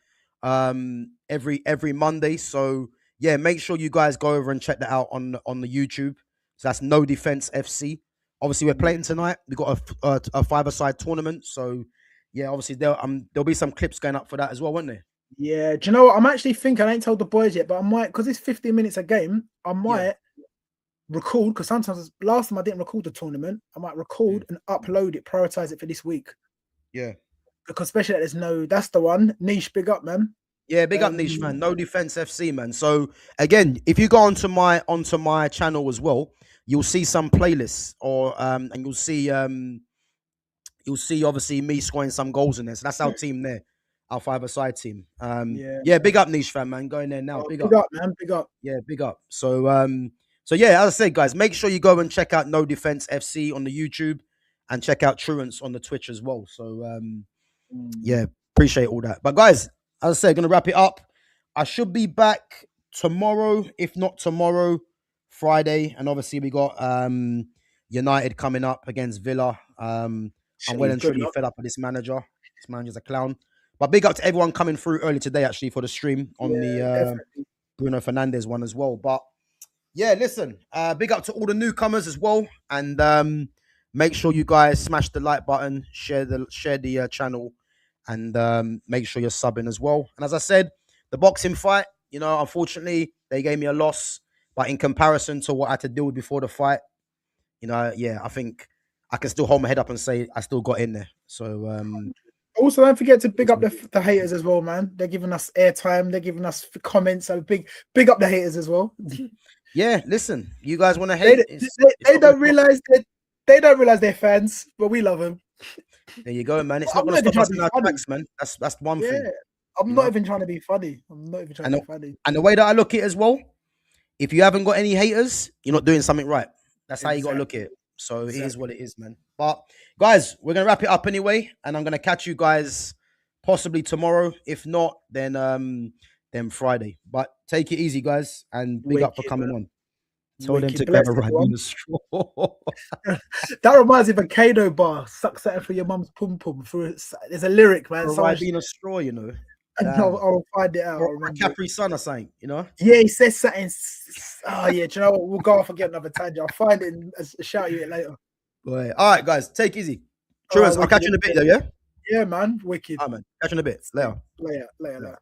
every Monday. So yeah, make sure you guys go over and check that out on the YouTube. So that's No Defense FC. Obviously, we're playing tonight. We got a 5-a-side tournament. So yeah, obviously there'll be some clips going up for that as well, won't there? Yeah, do you know what? I'm actually thinking, I ain't told the boys yet, but I might, because it's 15 minutes a game, I might record, because sometimes last time I didn't record the tournament, I might record and upload it, prioritize it for this week. Yeah. Because especially that's the one. Niche, big up, man. Yeah, big up Niche, man. No Defense FC, man. So again, if you go onto my channel as well, you'll see some playlists and you'll see obviously me scoring some goals in there. So that's our team there, our 5-a-side team. Yeah, big up Niche fan, man. Go in there now. Big up, man. Big up. Yeah, big up. So yeah, as I said, guys, make sure you go and check out No Defense FC on the YouTube and check out Truants on the Twitch as well. So yeah, appreciate all that. But guys, as I said, gonna wrap it up. I should be back tomorrow, if not tomorrow, Friday, and obviously we got United coming up against Villa. I'm well and truly fed up with this manager. This manager's a clown. But big up to everyone coming through early today, actually, for the stream on the Bruno Fernandes one as well. But yeah, listen, big up to all the newcomers as well, and make sure you guys smash the like button, share the channel, and make sure you're subbing as well. And as I said, the boxing fight, unfortunately, they gave me a loss, but in comparison to what I had to deal with before the fight, yeah, I think I can still hold my head up and say I still got in there. So also, don't forget to big up the haters as well, man. They're giving us airtime. They're giving us comments. So big up the haters as well. Yeah, listen, you guys want to hate? They don't realize they're fans, but we love them. There you go, man. It's not going to stop us in our tracks, man. That's one thing. I'm not even trying to be funny. I'm not even trying to be funny. And the way that I look at it as well, if you haven't got any haters, you're not doing something right. That's how you got to look at it. So it is what it is, man. But guys, we're going to wrap it up anyway. And I'm going to catch you guys possibly tomorrow. If not, then Friday. But take it easy, guys. And big up for coming on. Tell them to grab a Ribena straw. That reminds me of a Kano bar. Suck something for your mum's pum pum. There's a lyric, man. A Ribena straw, I'll find it out. Or a Capri Sun or something, Yeah, he says something. Oh, yeah. Do you know what? We'll go off and get another tangent. I'll find it and shout you it later. Boy. All right, guys. Take it easy. True, I'll catch you in a bit, though, yeah? Yeah, man. Wicked. All right, man. Catch you in a bit. Later. Later.